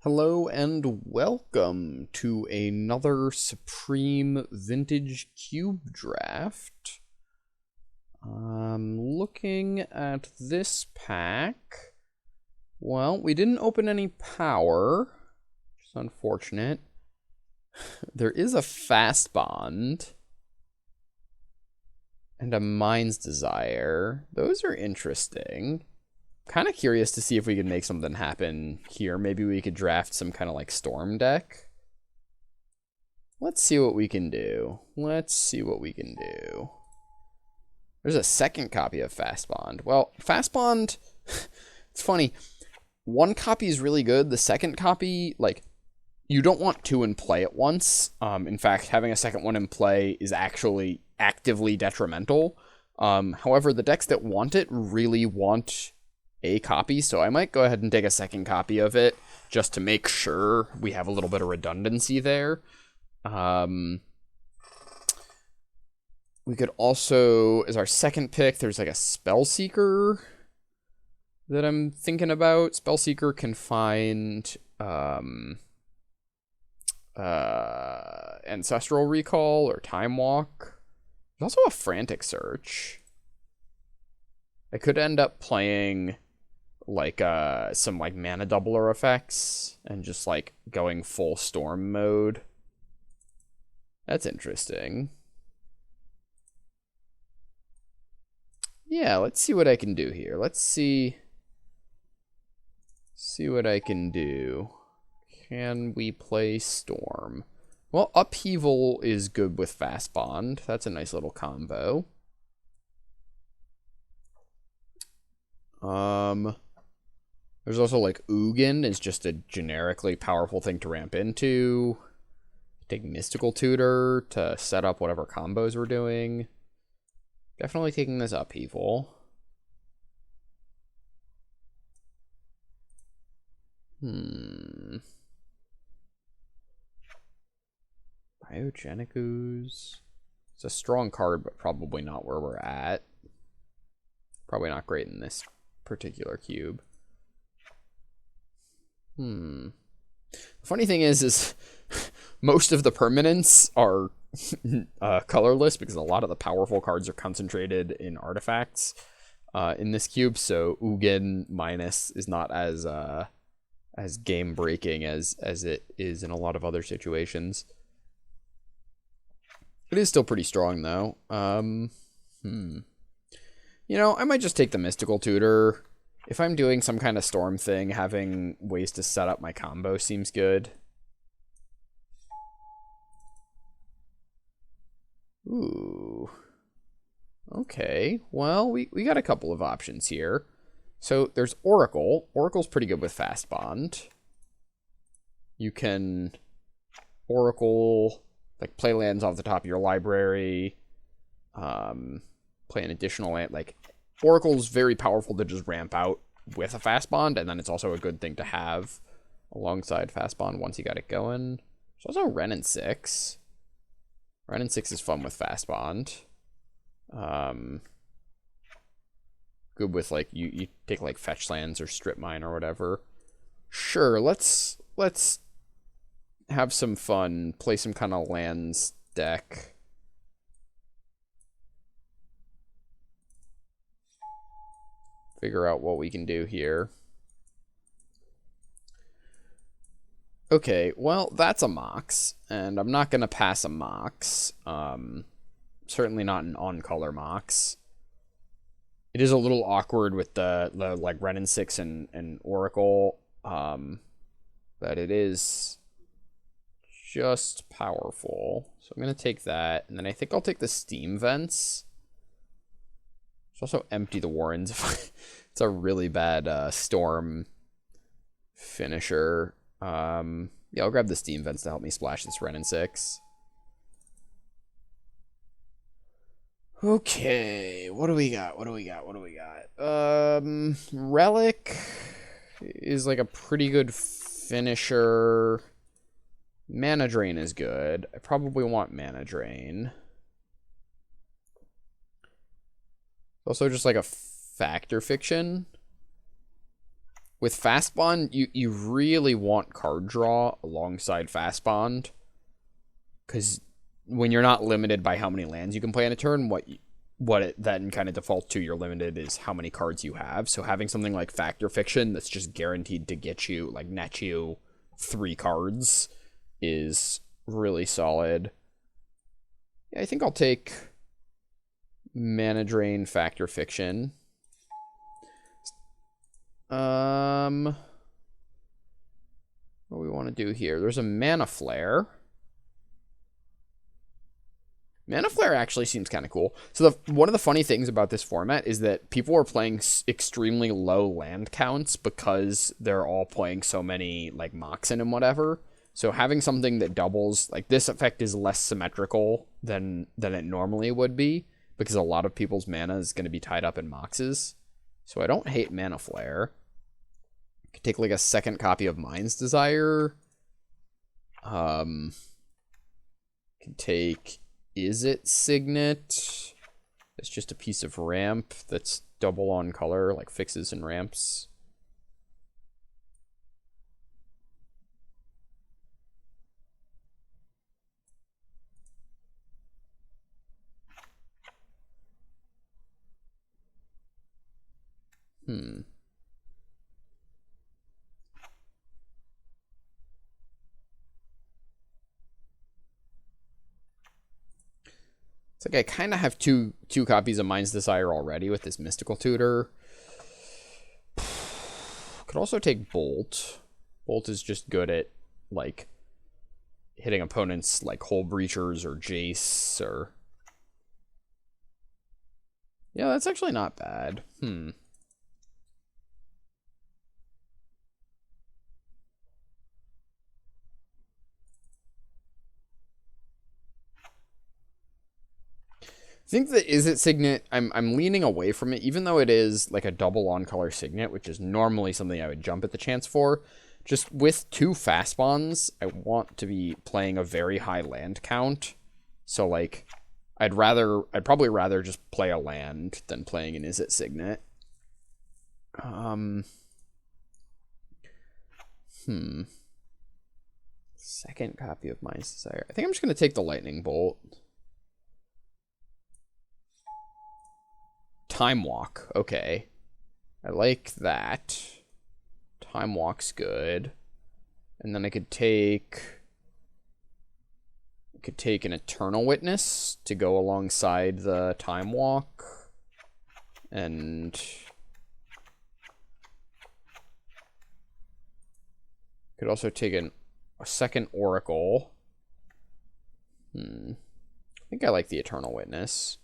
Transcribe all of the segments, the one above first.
Hello and welcome to another Supreme Vintage Cube Draft. Looking at this pack, well, we didn't open any power, which is unfortunate. There is a Fastbond and a Mind's Desire. Those are interesting. Kind of curious to see if we could make something happen here. Maybe we could draft some kind of like storm deck. Let's see what we can do. There's a second copy of Fastbond. Well, Fastbond, it's funny. One copy is really good. The second copy, like, you don't want two in play at once. In fact, having a second one in play is actually actively detrimental. However, the decks that want it really want a copy, so I might go ahead and take a second copy of it just to make sure we have a little bit of redundancy there. We could also, as our second pick, there's like a Spellseeker that I'm thinking about. Spellseeker can find Ancestral Recall or Time Walk. There's also a Frantic Search. I could end up playing like some like mana doubler effects and just like going full storm mode. That's interesting. Yeah, let's see what I can do here. Let's see what I can do. Can we play Storm? Well, Upheaval is good with Fastbond. That's a nice little combo. There's also like Ugin is just a generically powerful thing to ramp into. Take Mystical Tutor to set up whatever combos we're doing. Definitely taking this Upheaval. Biogenic Ooze. It's a strong card, but probably not where we're at. Probably not great in this particular cube. The funny thing is most of the permanents are colorless because a lot of the powerful cards are concentrated in artifacts in this cube. So Ugin minus is not as game breaking as it is in a lot of other situations. It is still pretty strong though. You know, I might just take the Mystical Tutor. If I'm doing some kind of storm thing, having ways to set up my combo seems good. Ooh. Okay, well, we got a couple of options here. So there's Oracle. Oracle's pretty good with Fastbond. You can Oracle, like, play lands off the top of your library. Play an additional land. Like, Oracle's very powerful to just ramp out with a Fastbond, and then it's also a good thing to have alongside Fastbond once you got it going. There's also Wrenn and 6. Wrenn and 6 is fun with Fastbond. Good with, like, you take, like, fetch lands or strip mine or whatever. Sure, let's have some fun. Play some kind of lands deck. Figure out what we can do here. Okay, well, that's a Mox, and I'm not going to pass a Mox. Certainly not an on-color Mox. It is a little awkward with the like Wrenn and 6 and Oracle, but it is just powerful. So I'm going to take that, and then I think I'll take the Steam Vents. Let's also empty the Warrens. It's a really bad storm finisher. Yeah, I'll grab the Steam Vents to help me splash this Wrenn and 6. Okay, what do we got? Relic is like a pretty good finisher. Mana Drain is good. I probably want Mana Drain. Also just like a Fact or Fiction. with Fastbond, you really want card draw alongside Fastbond, because when you're not limited by how many lands you can play in a turn, what it then kind of defaults to, you're limited is how many cards you have. So having something like Factor Fiction that's just guaranteed to get you, like, net you 3 cards is really solid. Yeah, I think I'll take Mana Drain, Factor Fiction. What do we want to do here? There's a Mana Flare. Mana Flare actually seems kind of cool. So one of the funny things about this format is that people are playing extremely low land counts because they're all playing so many, like, Moxen and whatever. So having something that doubles, like, this effect is less symmetrical than it normally would be, because a lot of people's mana is going to be tied up in Moxes. So I don't hate Mana Flare. I could take, like, a second copy of Mind's Desire. Can take Is It Signet. It's just a piece of ramp that's double on color, like fixes and ramps. It's like I kind of have two copies of Mind's Desire already with this Mystical Tutor. Could also take Bolt. Bolt is just good at, like, hitting opponents like Hull Breachers or Jace or... Yeah, that's actually not bad. I think the Is It Signet, I'm leaning away from it, even though it is like a double on color Signet, which is normally something I would jump at the chance for. Just with 2 Fastbonds, I want to be playing a very high land count. So, like, I'd probably rather just play a land than playing an Is It Signet. Second copy of Mind's Desire. I think I'm just going to take the Lightning Bolt. Time Walk. Okay. I like that. Time Walk's good. And then I could take an Eternal Witness to go alongside the Time Walk. And could also take a second Oracle. I think I like the Eternal Witness.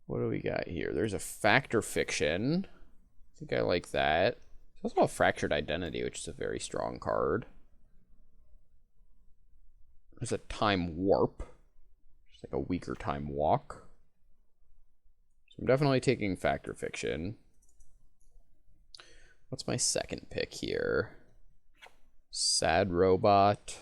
What do we got here? There's a Factor Fiction. I think I like that. There's also a Fractured Identity, which is a very strong card. There's a Time Warp. Just like a weaker Time Walk. So I'm definitely taking Factor Fiction. What's my second pick here? Sad Robot.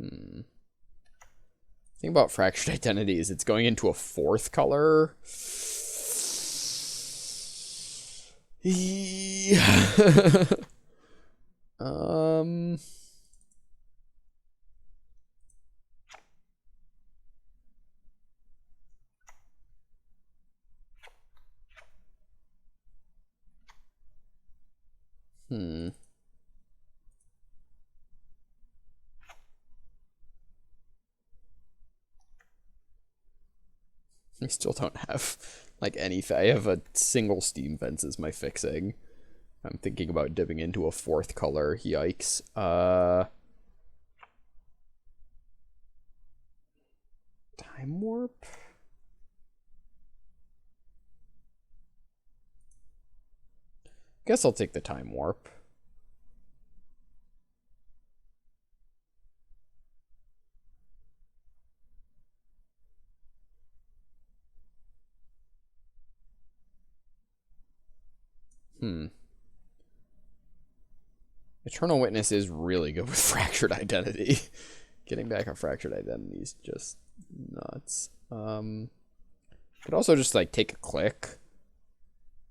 The thing about Fractured Identity is it's going into a 4th color. I still don't have, like, any... I have a single Steam Fence as my fixing. I'm thinking about dipping into a 4th color. Yikes. Time Warp? Guess I'll take the Time Warp. I Eternal Witness is really good with Fractured Identity. Getting back on Fractured Identity is just nuts. Could also just, like, take a Click.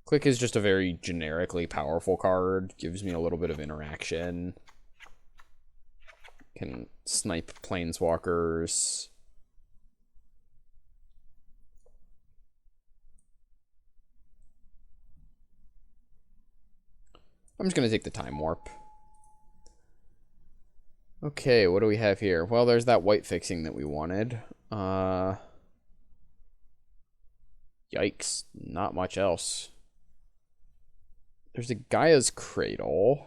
Click is just a very generically powerful card. Gives me a little bit of interaction. Can snipe planeswalkers. I'm just going to take the Time Warp. Okay, what do we have here? Well, there's that white fixing that we wanted. Yikes, not much else. There's a Gaia's Cradle.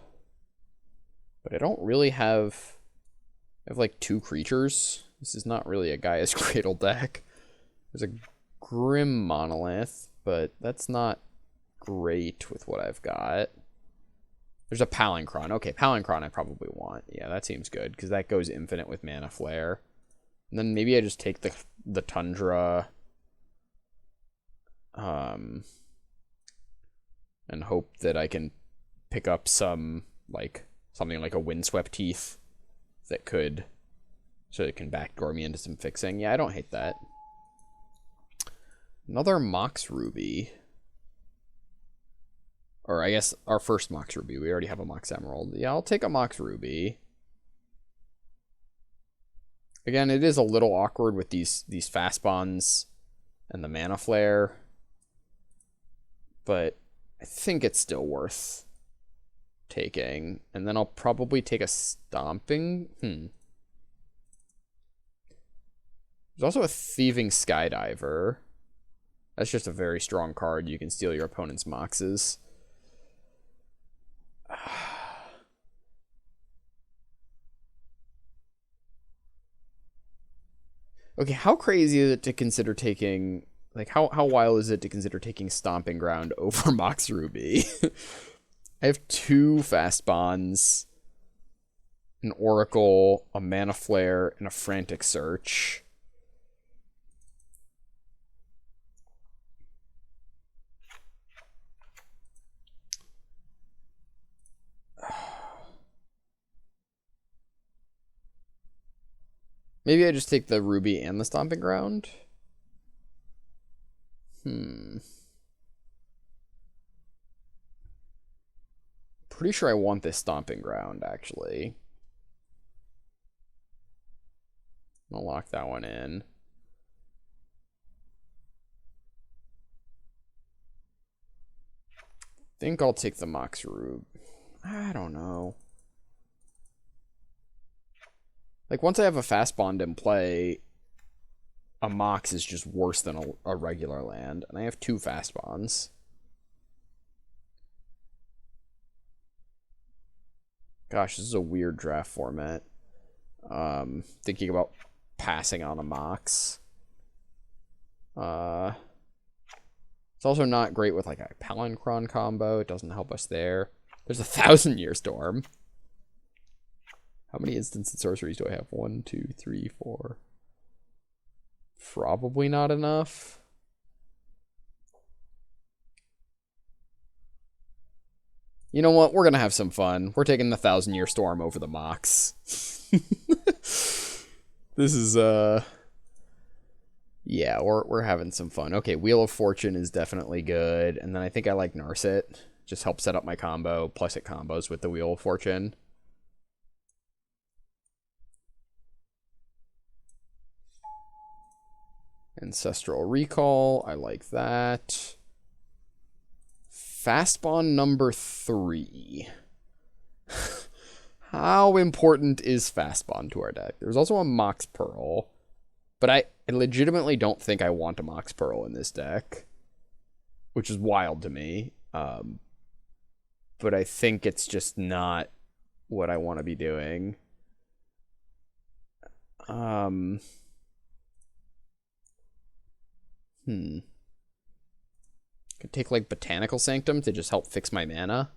But I don't really have... I have like 2 creatures. This is not really a Gaia's Cradle deck. There's a Grim Monolith, but that's not great with what I've got. There's a Palinchron. Okay, Palinchron I probably want. Yeah, that seems good, because that goes infinite with Mana Flare. And then maybe I just take the Tundra... and hope that I can pick up some, like, something like a Windswept Teeth that could, so it can backdoor me into some fixing. Yeah, I don't hate that. Another Mox Ruby. Or I guess our first Mox Ruby. We already have a Mox Emerald. Yeah, I'll take a Mox Ruby. Again, it is a little awkward with these Fastbonds and the Mana Flare. But I think it's still worth taking. And then I'll probably take a Stomping. There's also a Thieving Skydiver. That's just a very strong card. You can steal your opponent's Moxes. Okay, how crazy is it to consider taking... Like, how wild is it to consider taking Stomping Ground over Mox Ruby? I have 2 Fastbonds, an Oracle, a Mana Flare, and a Frantic Search. Maybe I just take the Ruby and the Stomping Ground? Pretty sure I want this Stomping Ground, actually. I'll lock that one in. Think I'll take the Mox Ruby. I don't know. Like, once I have a Fastbond in play, a Mox is just worse than a regular land. And I have 2 Fastbonds. Gosh, this is a weird draft format. Thinking about passing on a Mox. It's also not great with, like, a Palinchron combo. It doesn't help us there. There's a 1,000-Year Storm. How many instants and sorceries do I have? 1, 2, 3, 4. Probably not enough. You know what? We're going to have some fun. We're taking the 1,000-Year Storm over the Mox. This is, yeah, we're having some fun. Okay, Wheel of Fortune is definitely good. And then I think I like Narset. Just help set up my combo. Plus it combos with the Wheel of Fortune. Ancestral Recall, I like that. Fastbond number 3. How important is Fastbond to our deck? There's also a Mox Pearl, but I legitimately don't think I want a Mox Pearl in this deck, which is wild to me. But I think it's just not what I want to be doing. Could take, like, Botanical Sanctum to just help fix my mana.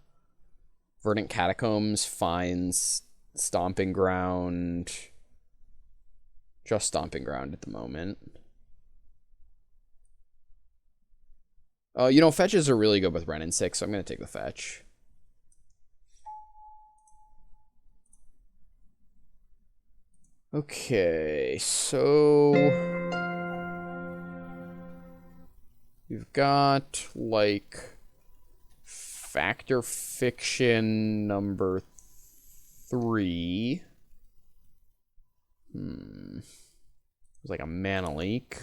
Verdant Catacombs finds Stomping Ground. Just Stomping Ground at the moment. You know, fetches are really good with Wrenn and 6, so I'm going to take the fetch. Okay, so we've got like Factor Fiction number 3. It's like a mana leak.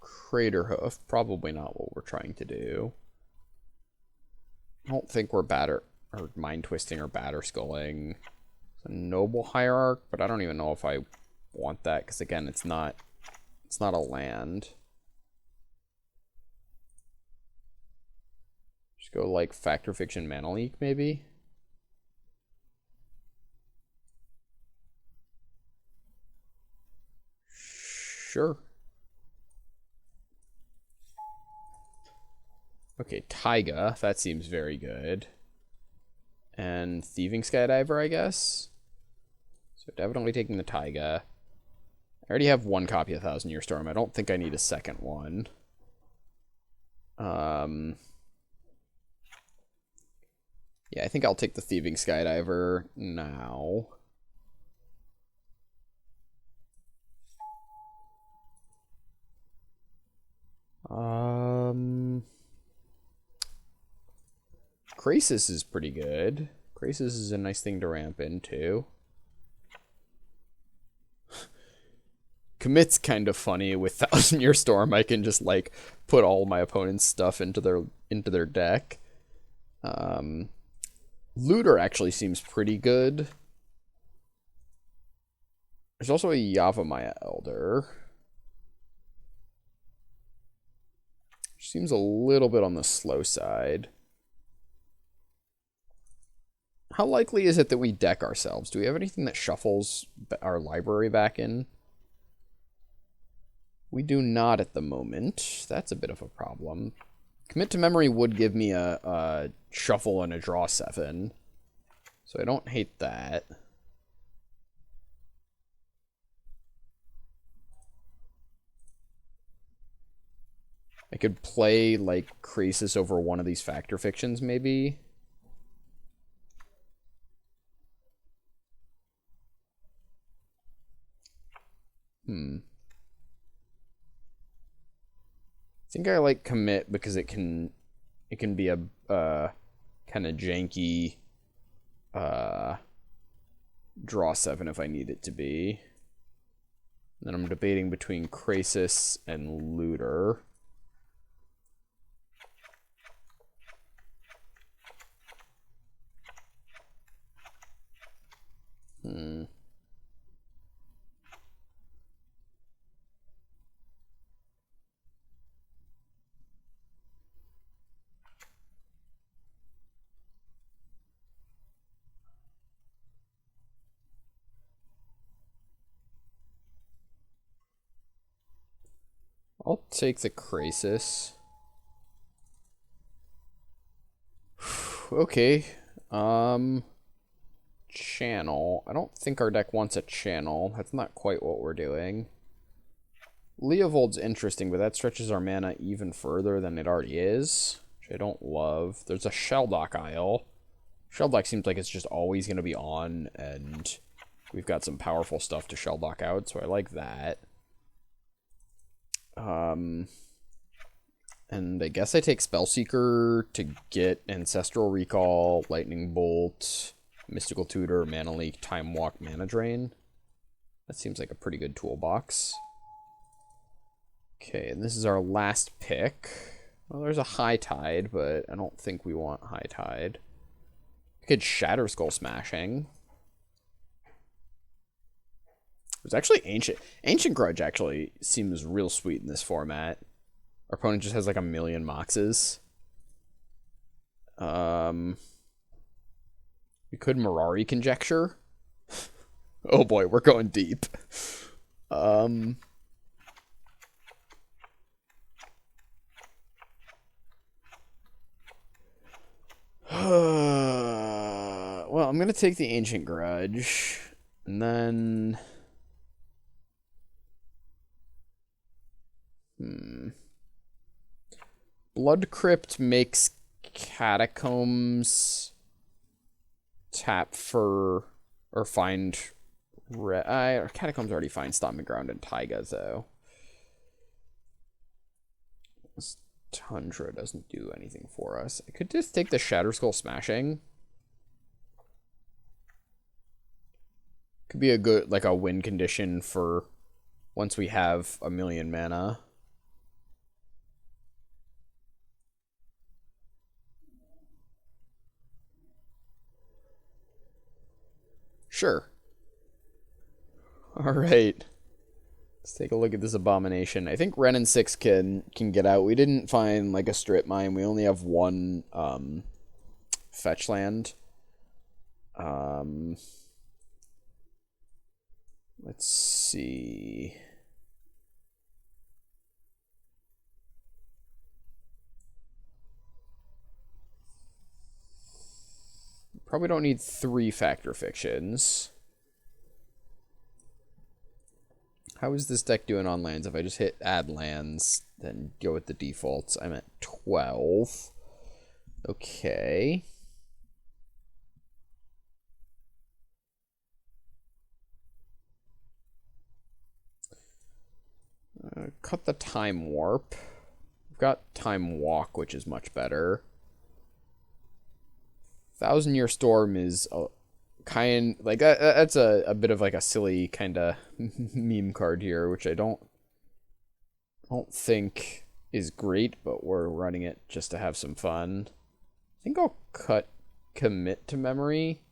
Crater Hoof, probably not what we're trying to do. I don't think we're mind twisting or batter skulling. It's a noble hierarch, but I don't even know if I want that because again, it's not a land. Just go like Factor Fiction mana leak maybe. Sure. Okay, Taiga. That seems very good. And Thieving Skydiver, I guess. So definitely taking the Taiga. I already have one copy of 1,000 Year Storm. I don't think I need a second one. Yeah, I think I'll take the Thieving Skydiver now. Krasis is pretty good. Krasis is a nice thing to ramp into. Commit's kind of funny with 1,000 Year Storm. I can just like put all my opponent's stuff into their deck. Looter actually seems pretty good. There's also a Yavimaya Elder. Seems a little bit on the slow side. How likely is it that we deck ourselves? Do we have anything that shuffles our library back in? We do not at the moment. That's a bit of a problem. Commit to Memory would give me a shuffle and a draw 7. So I don't hate that. I could play, like, Krasis over one of these Factor Fictions, maybe. I think I like Commit because it can be a kind of janky draw 7 if I need it to be. Then I'm debating between Krasis and Looter. I'll take the Krasis. Okay. Channel. I don't think our deck wants a channel. That's not quite what we're doing. Leovold's interesting, but that stretches our mana even further than it already is, which I don't love. There's a Shelldock Isle. Shelldock seems like it's just always going to be on, and we've got some powerful stuff to Shelldock out, so I like that. And I guess I take Spellseeker to get Ancestral Recall, Lightning Bolt, Mystical Tutor, Mana Leak, Time Walk, Mana Drain. That seems like a pretty good toolbox. Okay, and this is our last pick. Well, there's a High Tide, but I don't think we want High Tide. We could Shatter Skull Smashing. There's actually Ancient Grudge actually seems real sweet in this format. Our opponent just has like a million Moxes. We could Mirari Conjecture. Oh boy, we're going deep. Well, I'm gonna take the Ancient Grudge, and then Blood Crypt makes Catacombs tap for Or find... Catacombs already find Stomping Ground and Taiga, though. This Tundra doesn't do anything for us. I could just take the Shatter Skull Smashing. Could be a good, like, a win condition for once we have 1,000,000 mana. Sure. Alright. Let's take a look at this abomination. I think Ren and 6 can get out. We didn't find, like, a strip mine. We only have one fetch land. Let's see. Probably don't need 3 Factor Fictions. How is this deck doing on lands? If I just hit add lands, then go with the defaults, I'm at 12. Okay. Cut the Time Warp. We've got Time Walk, which is much better. 1,000-Year Storm is kind like that's a bit of like a silly kind of meme card here, which I don't think is great, but we're running it just to have some fun. I think I'll cut Commit to Memory.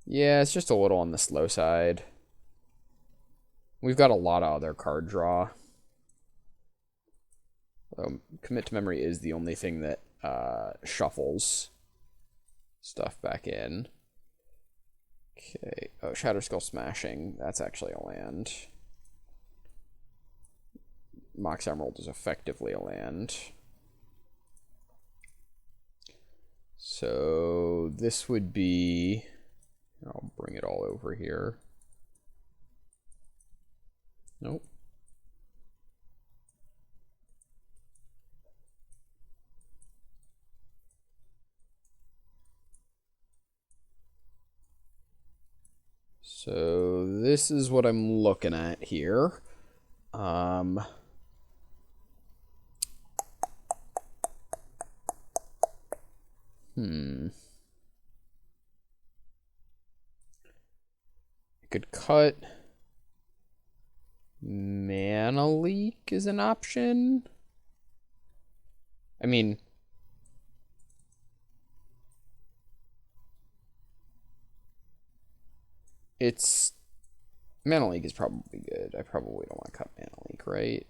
Yeah, it's just a little on the slow side. We've got a lot of other card draw. Commit to Memory is the only thing that shuffles stuff back in. Okay. Oh, Shatter Skull Smashing. That's actually a land. Mox Emerald is effectively a land. So this would be... I'll bring it all over here. Nope. So this is what I'm looking at here. I could cut. Mana Leak is an option. I mean, it's Mana Leak is probably good. I probably don't want to cut Mana Leak, right?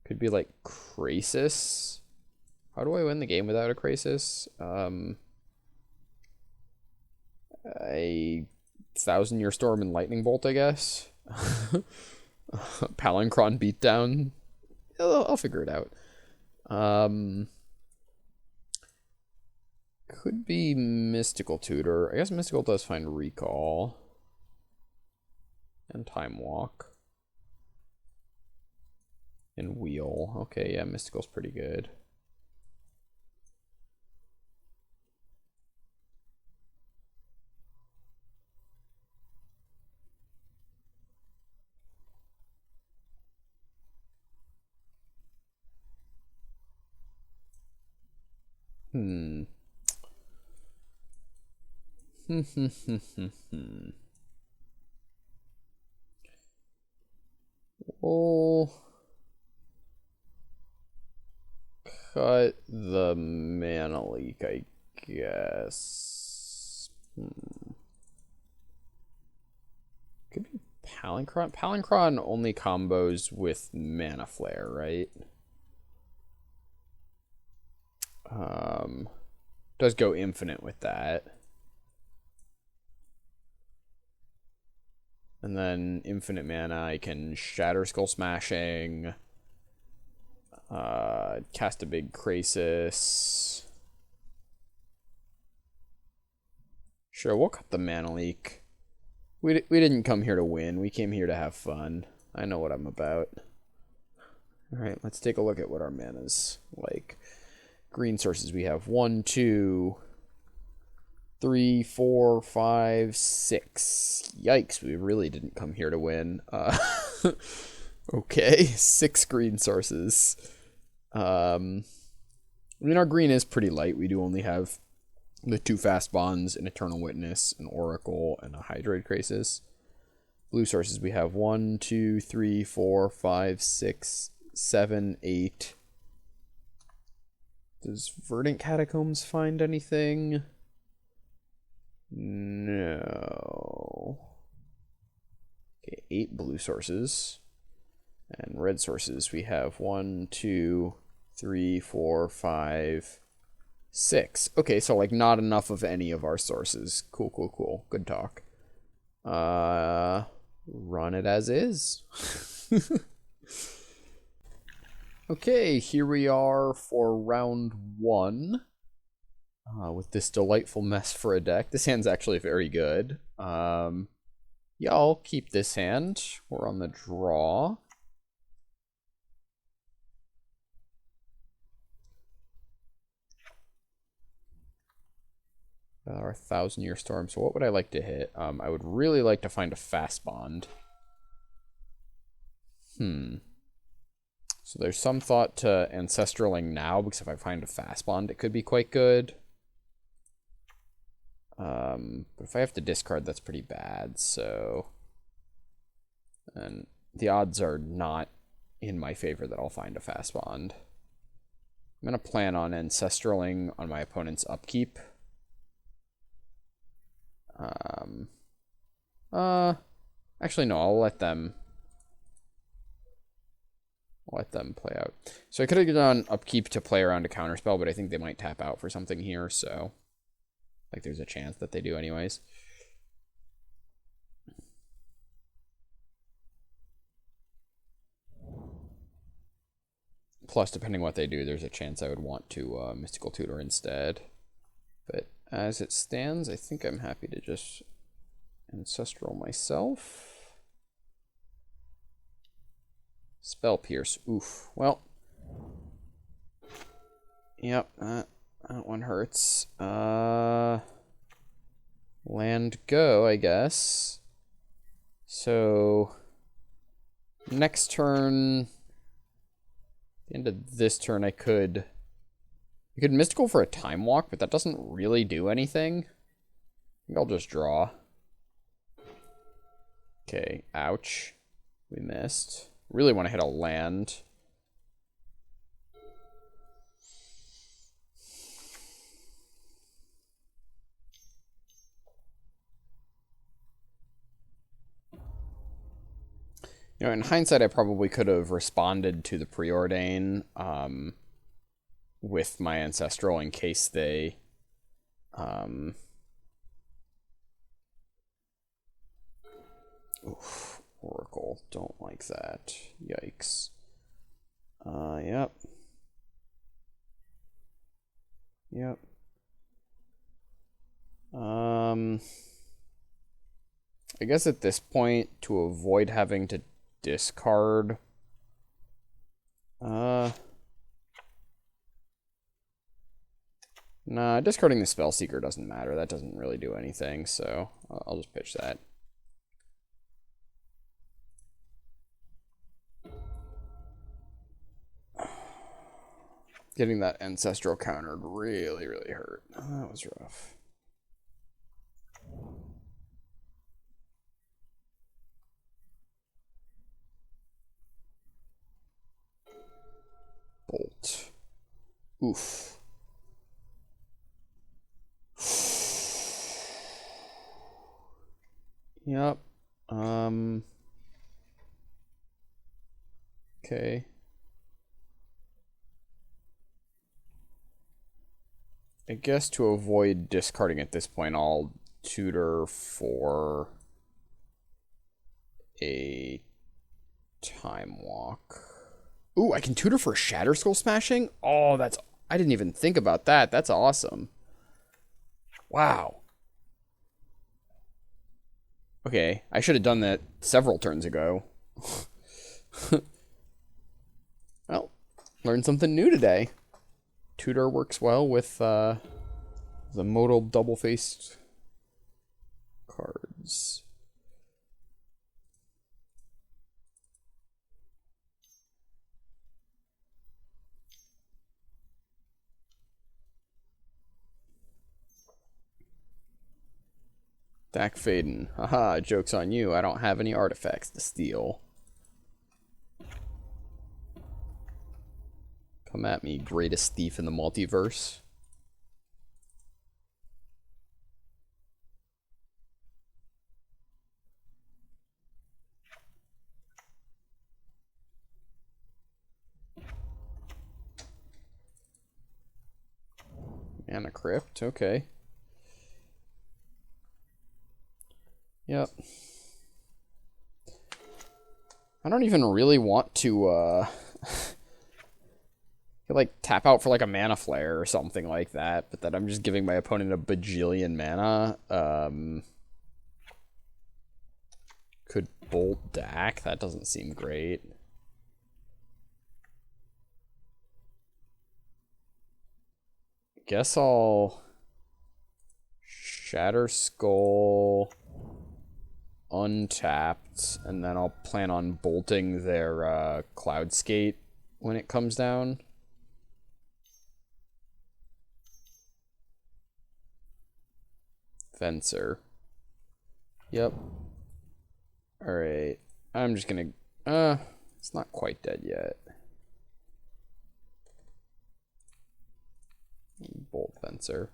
Could be like Krasis. How do I win the game without a Krasis? A 1,000-Year Storm and Lightning Bolt, I guess. Palinchron Beatdown. I'll figure it out. Could be Mystical Tutor. I guess Mystical does find Recall. And Time Walk. And Wheel. Okay, yeah, Mystical's pretty good. We'll cut the Mana Leak, I guess. Could be Palinchron. Palinchron only combos with Mana Flare, right? Does go infinite with that. And then infinite mana, I can Shatter Skull Smashing, cast a big Krasis. Sure, we'll cut the Mana Leak. We didn't come here to win. We came here to have fun. I know what I'm about. Alright, let's take a look at what our mana's like. Green sources, we have 1, 2, 3, 4, 5, 6. Yikes, we really didn't come here to win. Okay, 6 green sources. I mean, our green is pretty light. We do only have the 2 Fastbonds, an Eternal Witness, an Oracle, and a Hydroid Krasis. Blue sources, we have 1, 2, 3, 4, 5, 6, 7, 8. Does Verdant Catacombs find anything? No. Okay, 8 blue sources. And red sources, we have 1, 2, 3, 4, 5, 6. Okay, so like not enough of any of our sources. Cool, cool, cool. Good talk. Run it as is. Okay, here we are for round 1. With this delightful mess for a deck. This hand's actually very good. Yeah, I'll keep this hand. We're on the draw. Our 1,000-Year Storm. So what would I like to hit? I would really like to find a Fastbond. So there's some thought to Ancestraling now, because if I find a Fastbond, it could be quite good. But if I have to discard, that's pretty bad, so... And the odds are not in my favor that I'll find a Fastbond. I'm going to plan on Ancestraling on my opponent's upkeep. Actually, no, I'll let them play out. So I could have done upkeep to play around a counterspell, but I think they might tap out for something here, so... Like, there's a chance that they do anyways. Plus, depending what they do, there's a chance I would want to Mystical Tutor instead. But as it stands, I think I'm happy to just Ancestral myself. Spell Pierce. Oof. Well. Yep, that one hurts. Land go, I guess. So next turn, the end of this turn, I could Mystical for a Time Walk, but that doesn't really do anything. I think I'll just draw. Okay, ouch. We missed. Really want to hit a land. You know, in hindsight, I probably could have responded to the Preordain with my Ancestral in case they... Oof, Oracle, don't like that. Yikes. Yep. Yep. I guess at this point, to avoid having to discard... Nah, discarding the Spellseeker doesn't matter. That doesn't really do anything, so I'll just pitch that. Getting that Ancestral countered really, really hurt. That was rough. Bolt. Oof. Yep. Okay. I guess to avoid discarding at this point, I'll tutor for a Time Walk. Ooh, I can tutor for Shatter Skull Smashing? Oh, that's... I didn't even think about that. That's awesome. Wow. Okay, I should have done that several turns ago. Well, learned something new today. Tutor works well with the modal double-faced cards. Dak Faden. Haha, joke's on you. I don't have any artifacts to steal. Come at me, greatest thief in the multiverse. Mana Crypt, okay. Yep. I don't even really want to, like, tap out for, like, a Mana Flare or something like that, but then I'm just giving my opponent a bajillion mana. Could Bolt Dak? That doesn't seem great. Guess I'll Shatter Skull, untapped, and then I'll plan on bolting their Cloud Skate when it comes down. Fencer. Yep. Alright. I'm just gonna... it's not quite dead yet. Bolt Fencer.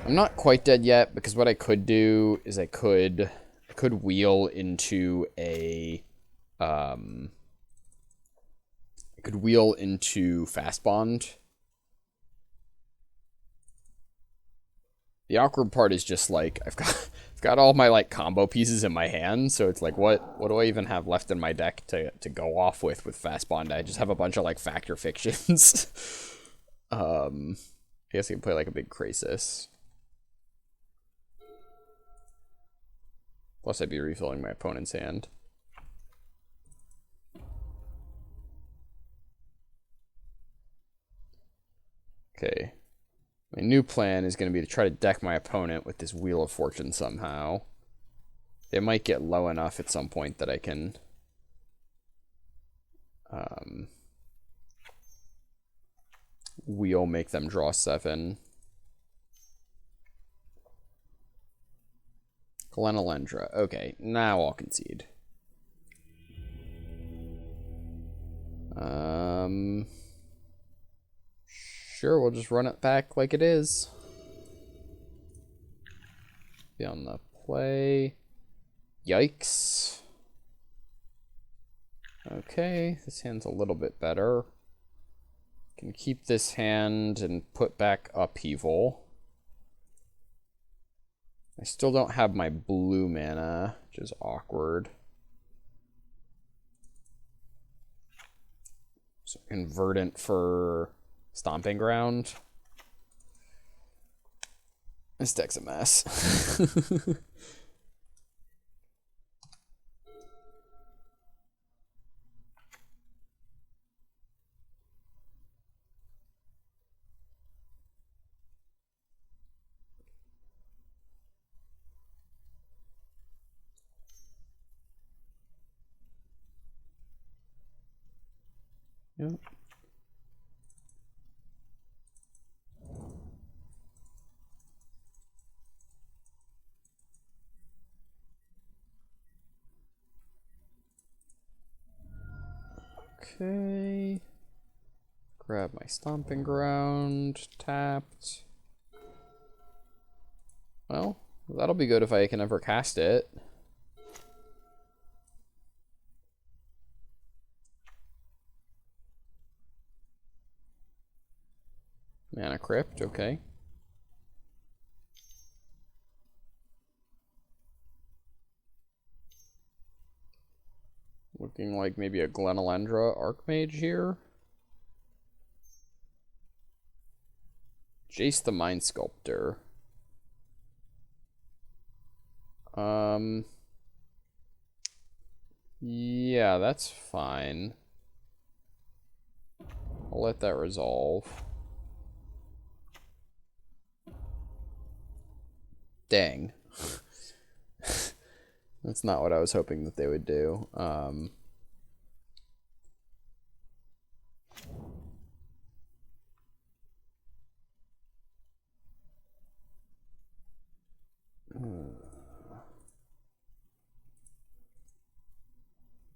I'm not quite dead yet, because what I could do is I could wheel into a... I could wheel into Fastbond. The awkward part is just like I've got all my like combo pieces in my hand, so it's like what do I even have left in my deck to go off with Fastbond? I just have a bunch of like Factor Fictions. I guess I can play like a big Krasis. Plus I'd be refilling my opponent's hand. Okay. My new plan is going to be to try to deck my opponent with this Wheel of Fortune somehow. They might get low enough at some point that I can... wheel, make them draw 7. Glenalendra. Okay, now I'll concede. Sure, we'll just run it back like it is. Be on the play. Yikes. Okay, this hand's a little bit better. Can keep this hand and put back Upheaval. I still don't have my blue mana, which is awkward. So Convergent for Stomping Ground. This deck's a mess. Yep. Okay. Grab my Stomping Ground, tapped. Well, that'll be good if I can ever cast it. Mana Crypt, okay. Looking like maybe a Glenalendra Archmage here. Jace the Mind Sculptor. Yeah, that's fine. I'll let that resolve. Dang. That's not what I was hoping that they would do.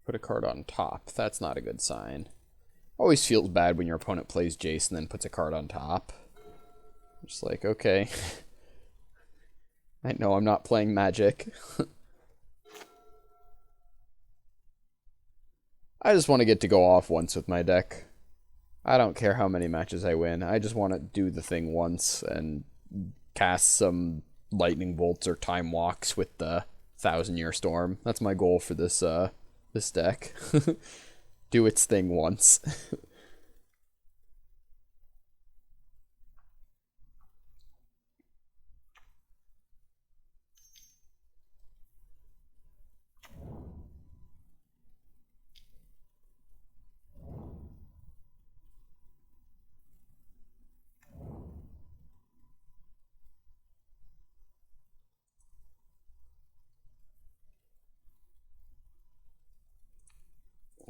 Put a card on top. That's not a good sign. Always feels bad when your opponent plays Jace and then puts a card on top. Just like, okay. I know I'm not playing Magic. I just want to get to go off once with my deck. I don't care how many matches I win. I just want to do the thing once and cast some lightning bolts or time walks with the 1,000-Year Storm. That's my goal for this this deck. Do its thing once.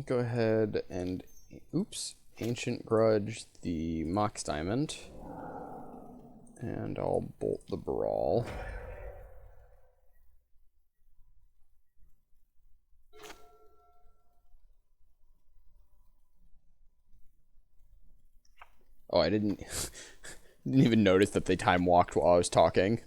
Go ahead and, oops, Ancient Grudge the Mox Diamond. And I'll bolt the Brawl. Oh, I didn't even notice that they time walked while I was talking.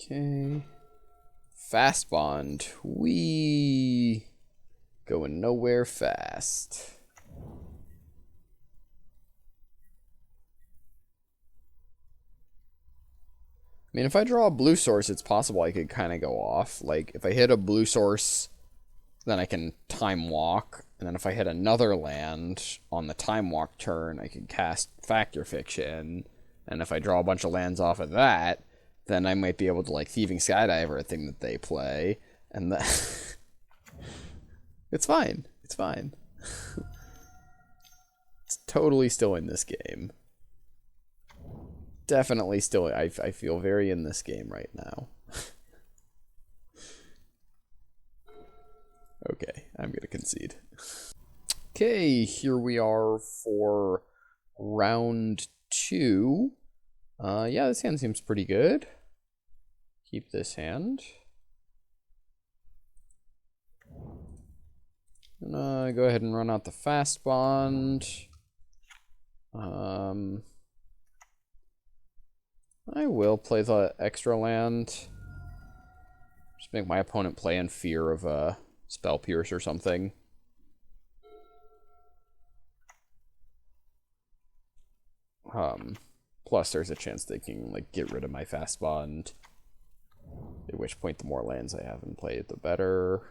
Okay. Fastbond. Wee. Going nowhere fast. I mean, if I draw a blue source, it's possible I could kind of go off. Like, if I hit a blue source, then I can time walk. And then if I hit another land on the time walk turn, I could cast Factor Fiction. And if I draw a bunch of lands off of that, then I might be able to, like, Thieving Skydiver, a thing that they play. And that... It's fine. It's fine. It's totally still in this game. Definitely still, I feel very in this game right now. Okay, I'm gonna concede. Okay, here we are for round 2. Yeah, this hand seems pretty good. Keep this hand. Gonna go ahead and run out the Fastbond. I will play the extra land. Just make my opponent play in fear of a Spell Pierce or something. Plus there's a chance they can, like, get rid of my Fastbond. At which point the more lands I have in play, the better.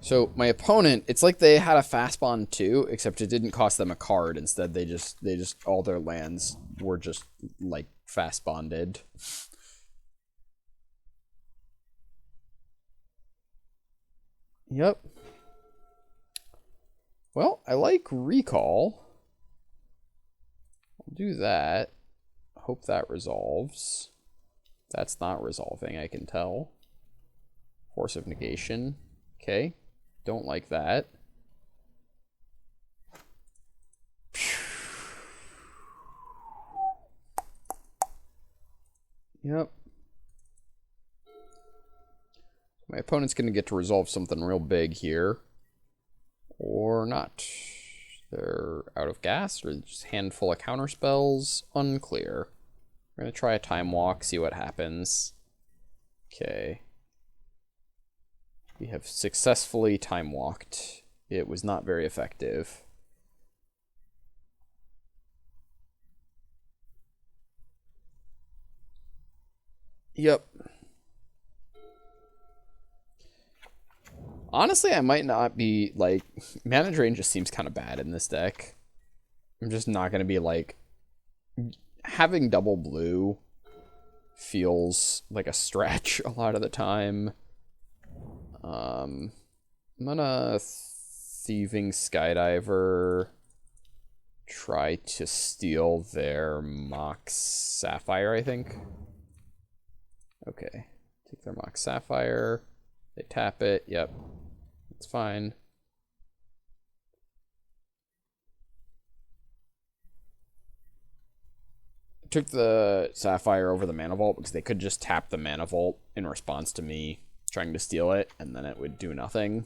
So my opponent, it's like they had a Fastbond too, except it didn't cost them a card. Instead, they just all their lands were just like Fastbonded. Yep. Well, I like Recall. I'll do that. Hope that resolves. That's not resolving, I can tell. Force of Negation. Okay. Don't like that. Yep. My opponent's going to get to resolve something real big here. Or not. They're out of gas, or just a handful of counter spells? Unclear. We're going to try a time walk, see what happens. Okay. We have successfully time walked. It was not very effective. Yep. Honestly, I might not be, like... Mana Drain just seems kind of bad in this deck. I'm just not going to be, like... Having double blue feels like a stretch a lot of the time. I'm gonna Thieving Skydiver, try to steal their Mox Sapphire, I think. Okay, take their Mox Sapphire, they tap it, yep, it's fine. Took the Sapphire over the Mana Vault because they could just tap the Mana Vault in response to me trying to steal it, and then it would do nothing.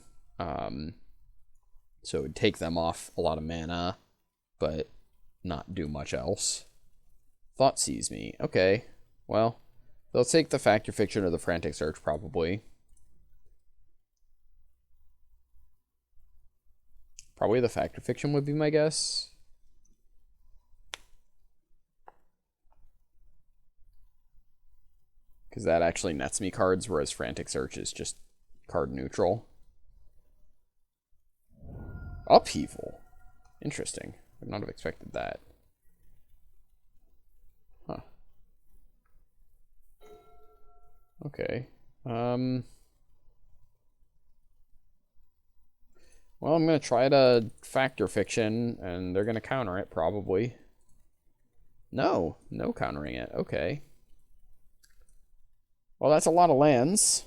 So it would take them off a lot of mana, but not do much else. Thought Sees Me. Okay, well, they'll take the Fact or Fiction or the Frantic Search, probably. Probably the Fact or Fiction would be my guess. Because that actually nets me cards, whereas Frantic Search is just card neutral. Upheaval. Interesting. Would not have expected that. Huh. Okay. Well, I'm going to try to Fact or Fiction, and they're going to counter it, probably. No countering it. Okay. Well, that's a lot of lands.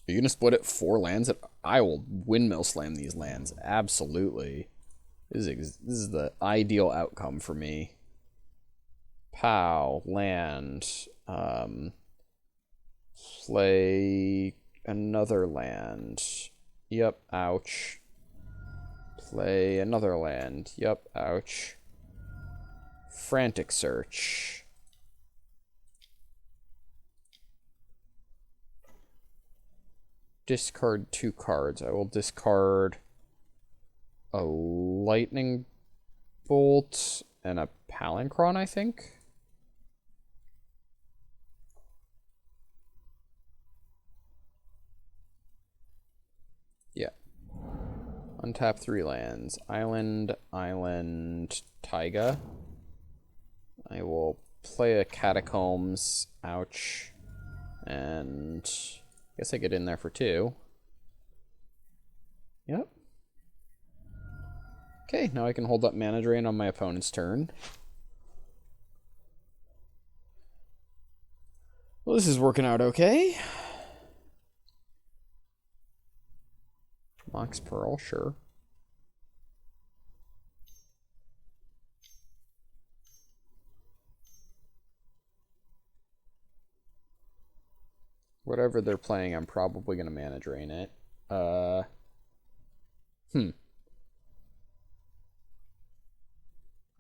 Are you going to split it 4 lands? I will Windmill Slam these lands. Absolutely. This is the ideal outcome for me. Pow. Land. Play another land. Yep. Ouch. Play another land. Yep. Ouch. Frantic Search. Discard 2 cards. I will discard a Lightning Bolt and a Palinchron, I think. Yeah. Untap 3 lands. Island, Taiga. I will play a Catacombs. Ouch. And... guess I get in there for 2. Yep. Okay, now I can hold up Mana Drain on my opponent's turn. Well, this is working out okay. Mox Pearl, sure. Whatever they're playing, I'm probably going to Mana Drain it.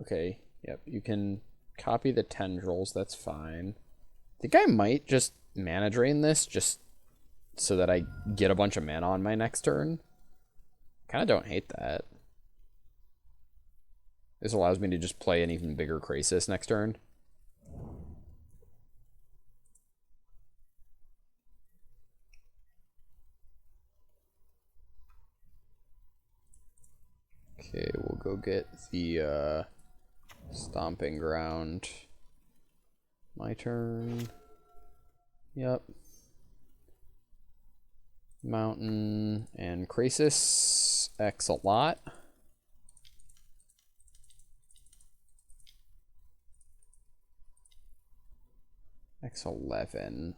Okay, yep, you can copy the Tendrils, that's fine. I think I might just Mana Drain this, just so that I get a bunch of mana on my next turn. Kind of don't hate that. This allows me to just play an even bigger Krasis next turn. Okay, we'll go get the Stomping Ground. My turn. Yep. Mountain and Krasis. X a lot. X11.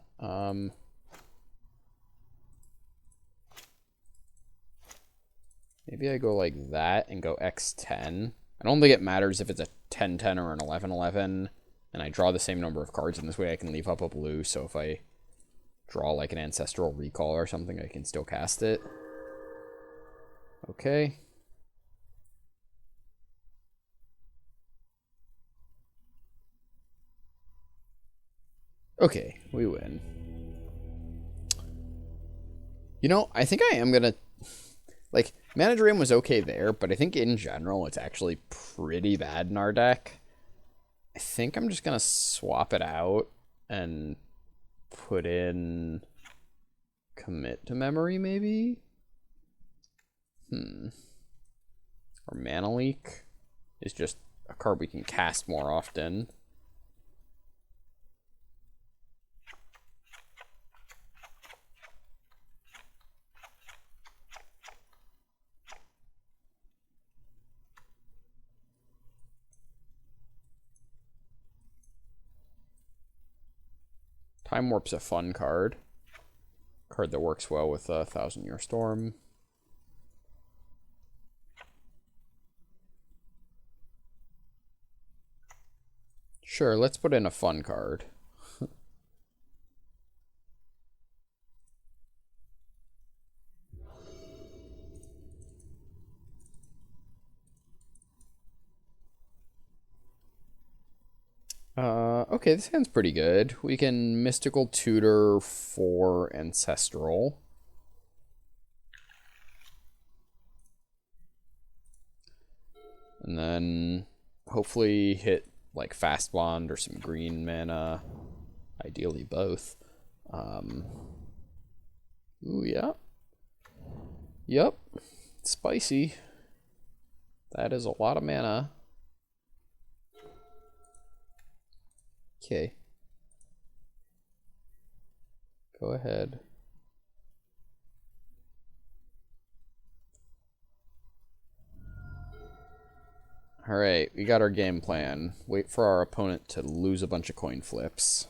Maybe I go like that and go X10. I don't think it matters if it's a 10-10 or an 11-11. And I draw the same number of cards, and this way I can leave up a blue, so if I draw like an Ancestral Recall or something, I can still cast it. Okay. Okay, we win. You know, I think I am gonna... Like, Mana Drain was okay there, but I think in general it's actually pretty bad in our deck. I think I'm just gonna swap it out and put in commit to memory, maybe? Or mana leak is just a card we can cast more often. Time Warp's a fun card. Card that works well with a 1,000-Year Storm. Sure, let's put in a fun card. Okay, this hand's pretty good. We can Mystical Tutor for Ancestral. And then hopefully hit like Fastbond or some green mana. Ideally both. Ooh, yeah. Yep. Spicy. That is a lot of mana. Okay. Go ahead. Alright, we got our game plan. Wait for our opponent to lose a bunch of coin flips.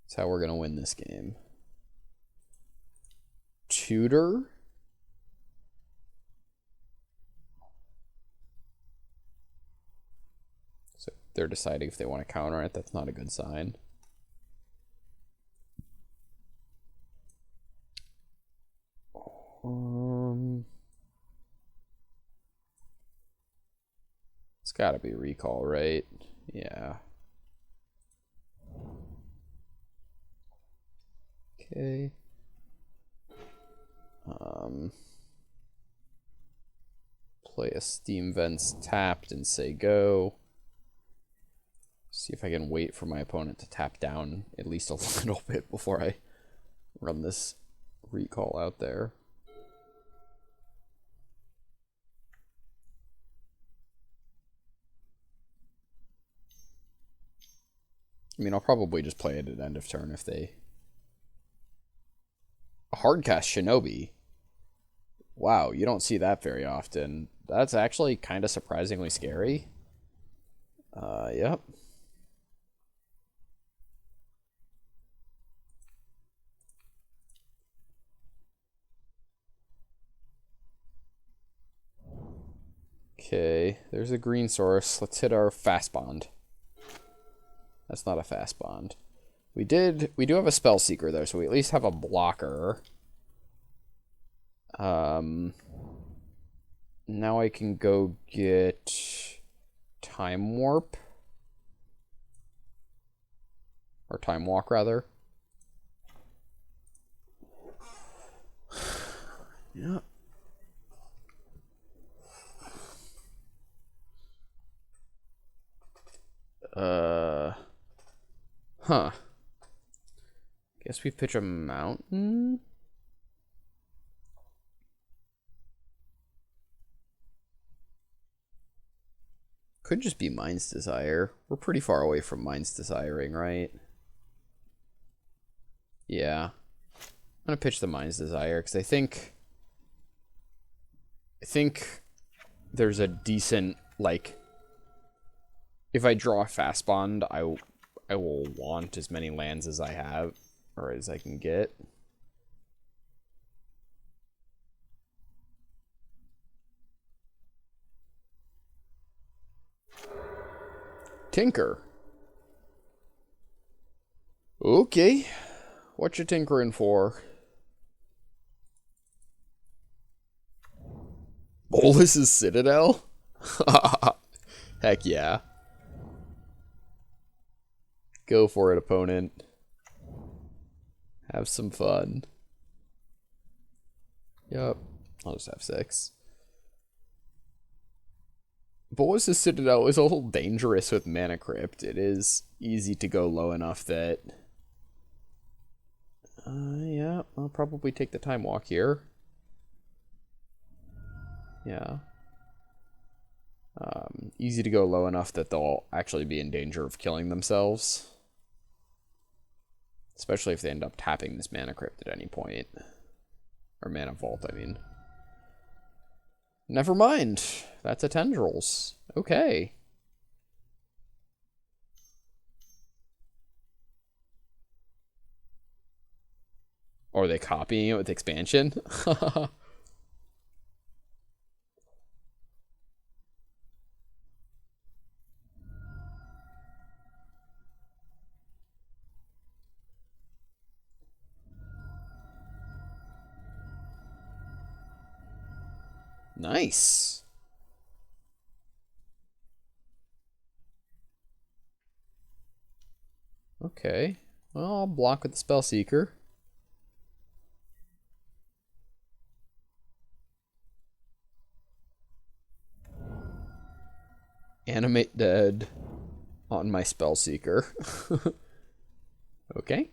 That's how we're going to win this game. Tutor? So they're deciding if they want to counter it. That's not a good sign. It's gotta be recall, right? Yeah. Okay. Play a Steam Vents tapped and say go. See if I can wait for my opponent to tap down at least a little bit before I run this recall out there. I mean, I'll probably just play it at end of turn if they... A hardcast Shinobi. Wow, you don't see that very often. That's actually kind of surprisingly scary. Yep. Okay, there's a green source. Let's hit our Fastbond. That's not a Fastbond. We do have a Spell Seeker though, so we at least have a blocker. Now I can go get Time Warp. Or Time Walk, rather. Yeah. Huh. Guess we pitch a mountain? Could just be Mind's Desire. We're pretty far away from Mind's Desiring, right? Yeah. I'm gonna pitch the Mind's Desire, because I think there's a decent, like... If I draw a Fastbond, I will want as many lands as I have, or as I can get. Tinker. Okay. What you tinkering for? Bolus's Citadel? Heck yeah. Go for it, opponent. Have some fun. Yup. I'll just have 6. Bolas's Citadel is a little dangerous with Mana Crypt. It is easy to go low enough that... yeah, I'll probably take the Time Walk here. Yeah. Easy to go low enough that they'll actually be in danger of killing themselves. Especially if they end up tapping this Mana Crypt at any point. Or Mana Vault, I mean. Never mind. That's a Tendrils. Okay. Or are they copying it with expansion? Nice. Okay. Well, I'll block with the Spellseeker. Animate Dead on my Spellseeker. Okay.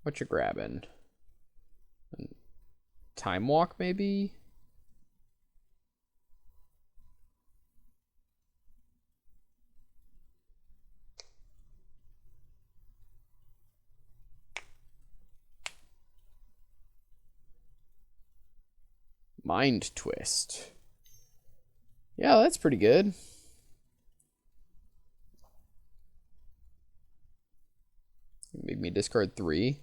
What you grabbing? Time Walk, maybe? Mind Twist. Yeah, that's pretty good. Make me discard 3.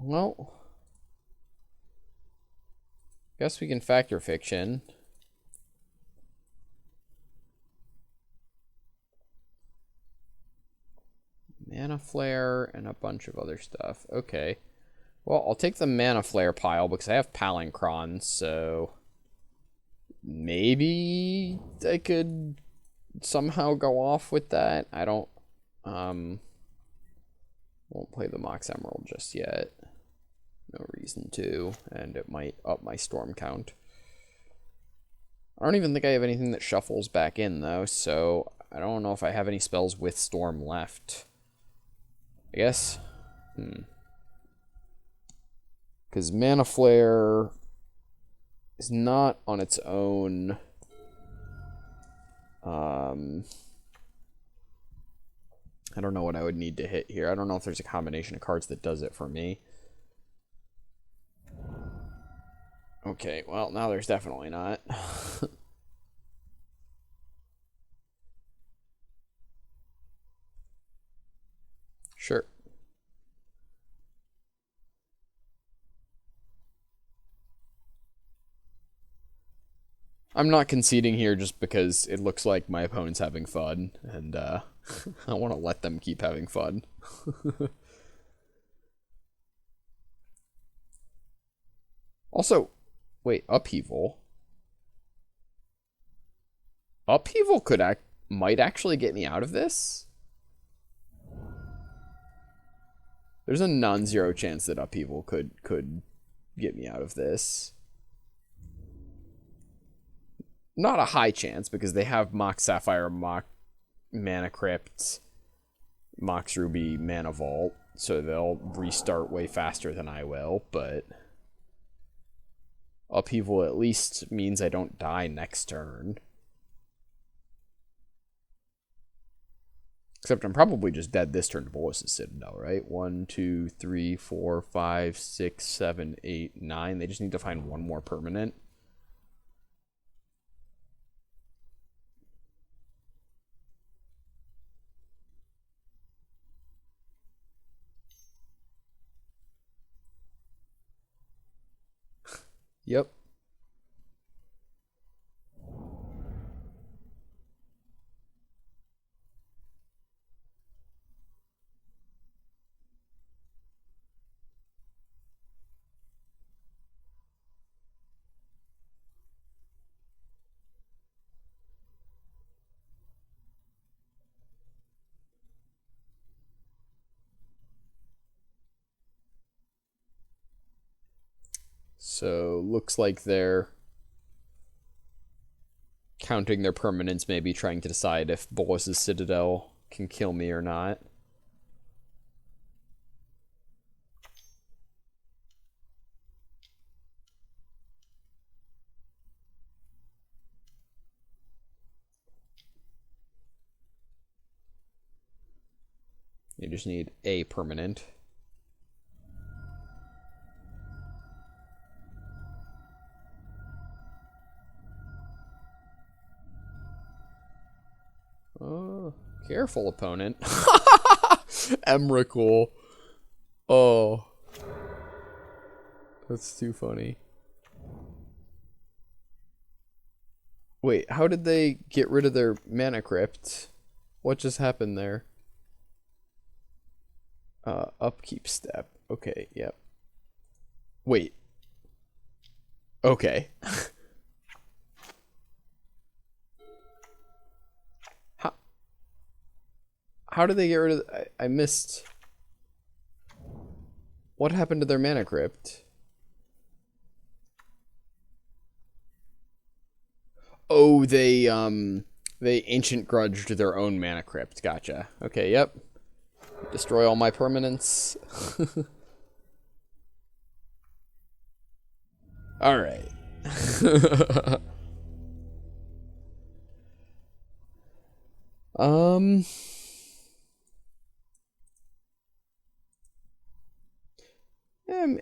Well, guess we can Factor Fiction. Mana Flare and a bunch of other stuff. Okay. Well, I'll take the Mana Flare pile because I have Palinchron, so maybe I could somehow go off with that. I don't won't play the Mox Emerald just yet. No reason to, and it might up my storm count. I don't even think I have anything that shuffles back in though, so I don't know if I have any spells with storm left. I guess. Because Mana Flare is not on its own. I don't know what I would need to hit here. I don't know if there's a combination of cards that does it for me. Okay, well, now there's definitely not. Sure. I'm not conceding here just because it looks like my opponent's having fun, and I want to let them keep having fun. Also, wait, Upheaval. Upheaval might actually get me out of this. There's a non-zero chance that Upheaval could get me out of this. Not a high chance because they have Mox Sapphire, Mox Mana Crypt, Mox Ruby, Mana Vault, so they'll restart way faster than I will, but Upheaval at least means I don't die next turn. Except I'm probably just dead this turn to Bolas's Citadel, right? 1, 2, 3, 4, 5, 6, 7, 8, 9. They just need to find one more permanent. Yep. So looks like they're counting their permanents, maybe trying to decide if Bolas's Citadel can kill me or not. You just need a permanent. Oh, careful, opponent. Emrakul. Oh. That's too funny. Wait, how did they get rid of their mana crypt? What just happened there? Upkeep step. Okay, yep. Wait. Okay. How did they get rid of... I missed... What happened to their mana crypt? Oh, they ancient grudged their own mana crypt. Gotcha. Okay, yep. Destroy all my permanents. Alright.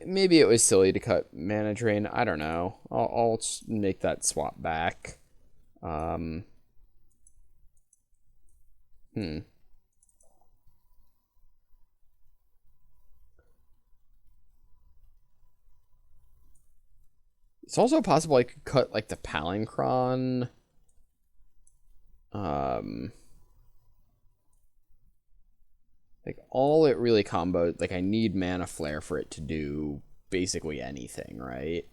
Maybe it was silly to cut mana drain. I don't know. I'll make that swap back. It's also possible I could cut, like, the Palinchron. Like, all it really comboed, like, I need Mana Flare for it to do basically anything, right?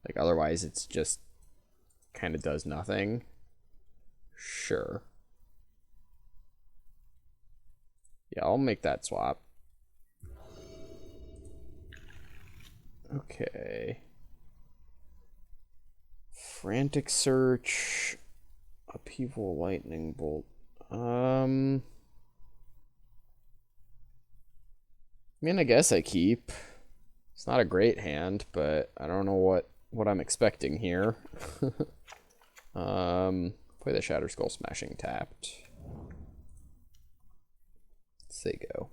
Like, otherwise it's just kind of does nothing. Sure. Yeah, I'll make that swap. Okay. Frantic Search. Upheaval Lightning Bolt. I mean, I guess I keep. It's not a great hand, but I don't know what I'm expecting here. Play the Shatter Skull Smashing tapped. Let's say go.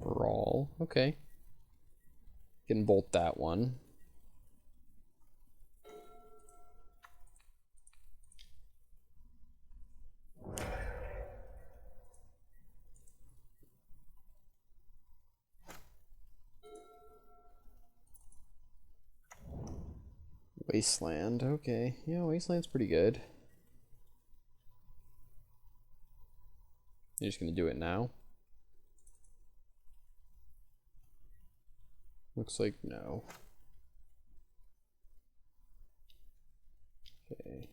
Brawl. Okay. Can bolt that one. Wasteland. Okay. Yeah, Wasteland's pretty good. You're just gonna do it now? Looks like no. Okay.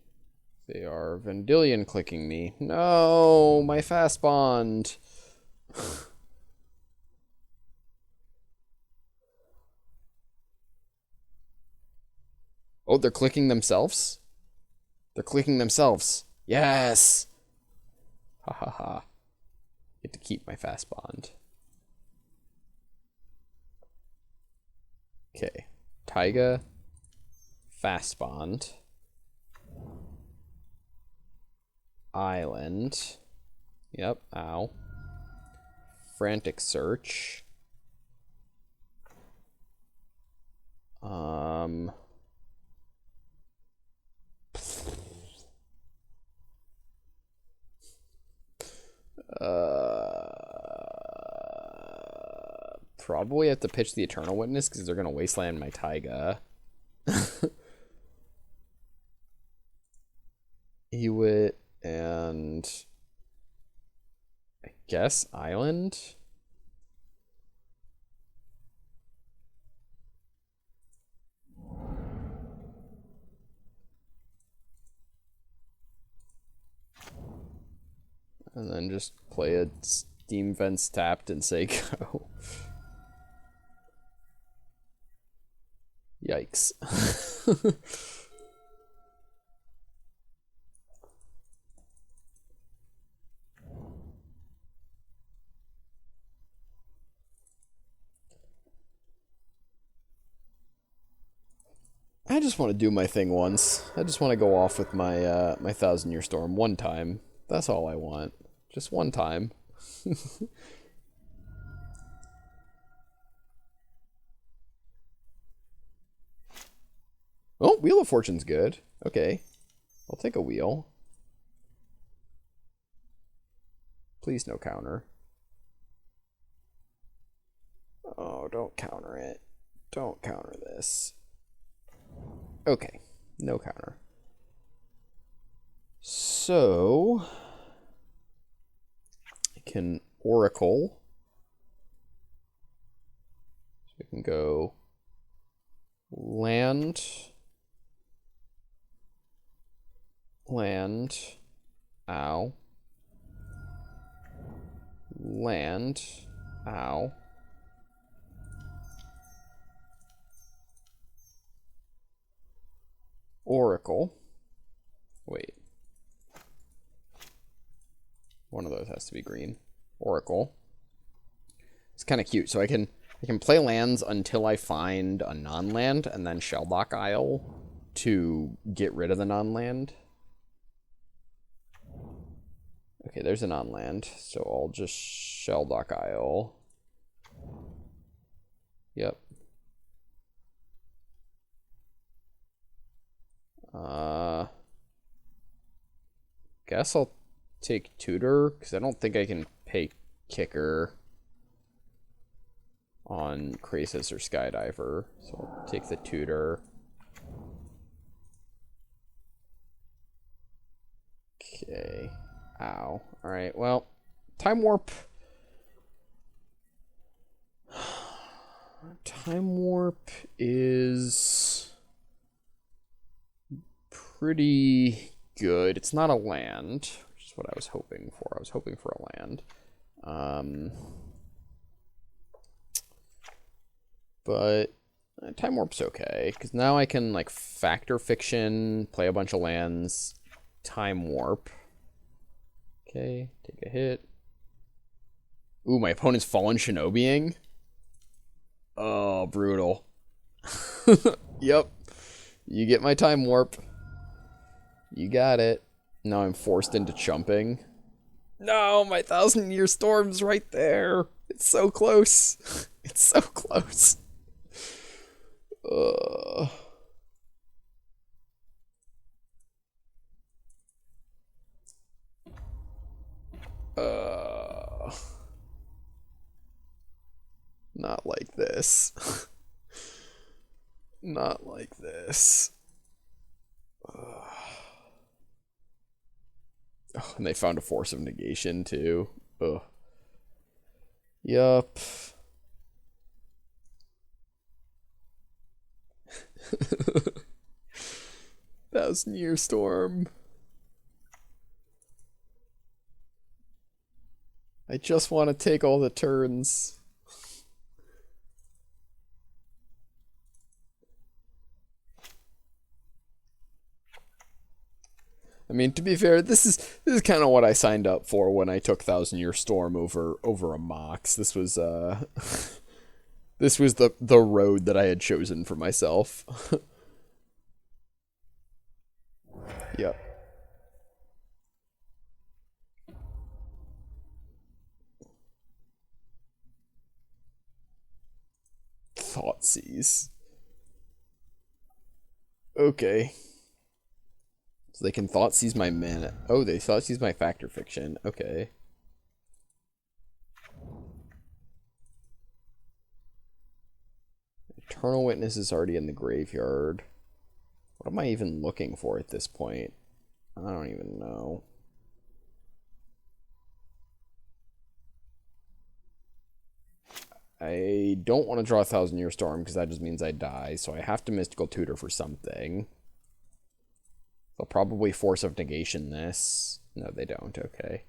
They are Vendilion clicking me. No, my Fastbond. Oh, they're clicking themselves? They're clicking themselves. Yes! Ha ha ha. Get to keep my Fastbond. Okay. Taiga. Fastbond. Island. Yep, ow. Frantic Search. Probably have to pitch the Eternal Witness because they're gonna wasteland my Taiga. Ewit and I guess Island. and then just play a Steam Vents tapped and say go. Yikes. I just want to do my thing once. I just want to go off with my my 1,000-Year Storm one time. That's all I want. Just one time. Oh, Wheel of Fortune's good. Okay. I'll take a wheel. Please no counter. Oh, don't counter it. Don't counter this. Okay, no counter. So, I can Oracle. So we can go land, ow, land, ow. Oracle. Wait. One of those has to be green. Oracle. It's kind of cute. So I can play lands until I find a non-land and then Shelldock Isle to get rid of the non-land. Okay, there's a non-land. So I'll just Shelldock Isle. Yep. Guess I'll take Tutor, because I don't think I can pay Kicker on Krasis or Skydiver. So I'll take the Tutor. Okay. Ow. Alright, well, Time Warp. Time Warp is pretty good. It's not a land, which is what I was hoping for. I was hoping for a land. But Time Warp's okay, because now I can, like, Factor Fiction, play a bunch of lands, Time Warp. Okay, take a hit. Ooh, my opponent's Fallen Shinobiing? Oh, brutal. Yep. You get my Time Warp. You got it. Now I'm forced into chumping. No, my 1,000-Year Storm's right there. It's so close. It's so close. Not like this. Not like this. Oh, and they found a Force of Negation, too. Ugh. Yup. 1,000-Year Storm. I just want to take all the turns. I mean, to be fair, this is kind of what I signed up for when I took 1,000-Year Storm over a Mox. This was this was the road that I had chosen for myself. Yep. Thoughtseize. Okay. So they can Thoughtseize my mana. Oh, they Thoughtseize my Factor Fiction. Okay. Eternal Witness is already in the graveyard. What am I even looking for at this point? I don't even know. I don't want to draw a 1,000-Year Storm because that just means I die, so I have to Mystical Tutor for something. They'll probably Force of Negation this. No, they don't. Okay.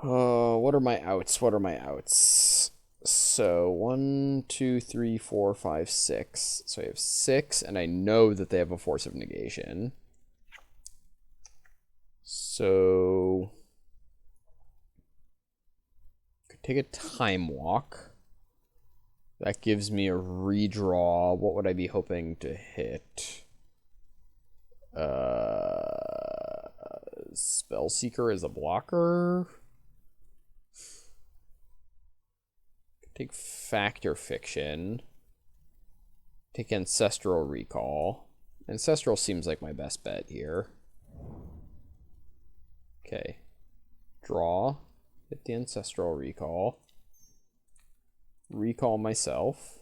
What are my outs? What are my outs? So 1, 2, 3, 4, 5, 6. So I have 6, and I know that they have a force of negation. So could take a time walk. That gives me a redraw. What would I be hoping to hit? Spellseeker as a blocker. Take Factor Fiction. Take Ancestral Recall. Ancestral seems like my best bet here. Okay. Draw. Hit the Ancestral Recall. Recall myself.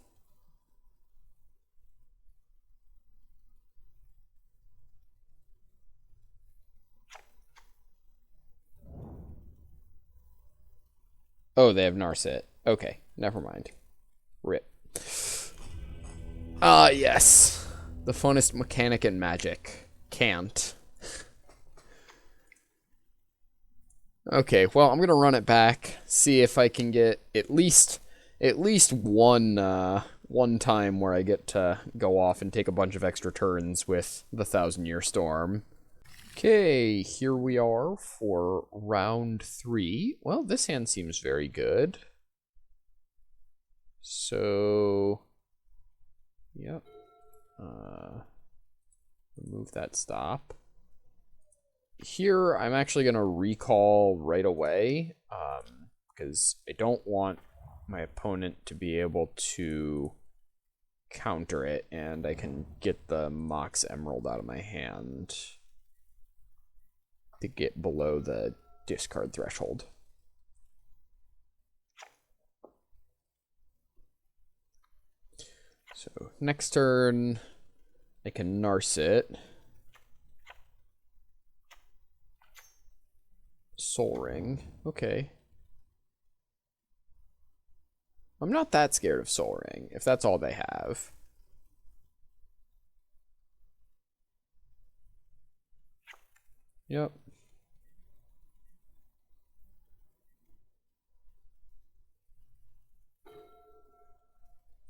Oh, they have Narset. Okay, never mind. Rip. Ah, yes. The funnest mechanic in Magic. Can't. Okay, well, I'm gonna run it back, see if I can get at least one time where I get to go off and take a bunch of extra turns with the 1,000-Year Storm. Okay, here we are for round 3. Well, this hand seems very good. So, yep. Remove that stop. Here, I'm actually going to recall right away, because I don't want my opponent to be able to counter it, and I can get the Mox Emerald out of my hand to get below the discard threshold. So next turn, I can Narset. Soul Ring. Okay. I'm not that scared of Soul Ring, if that's all they have. Yep.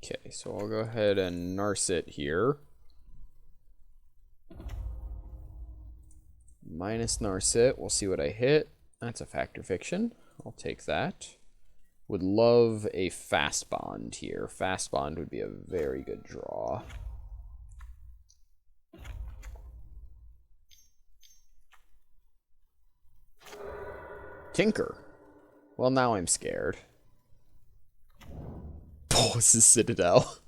Okay, so I'll go ahead and Narset here. Minus Narset, we'll see what I hit. That's a Factor Fiction. I'll take that. Would love a Fastbond here. Fastbond would be a very good draw. Tinker. Well, now I'm scared. Oh, this is Citadel.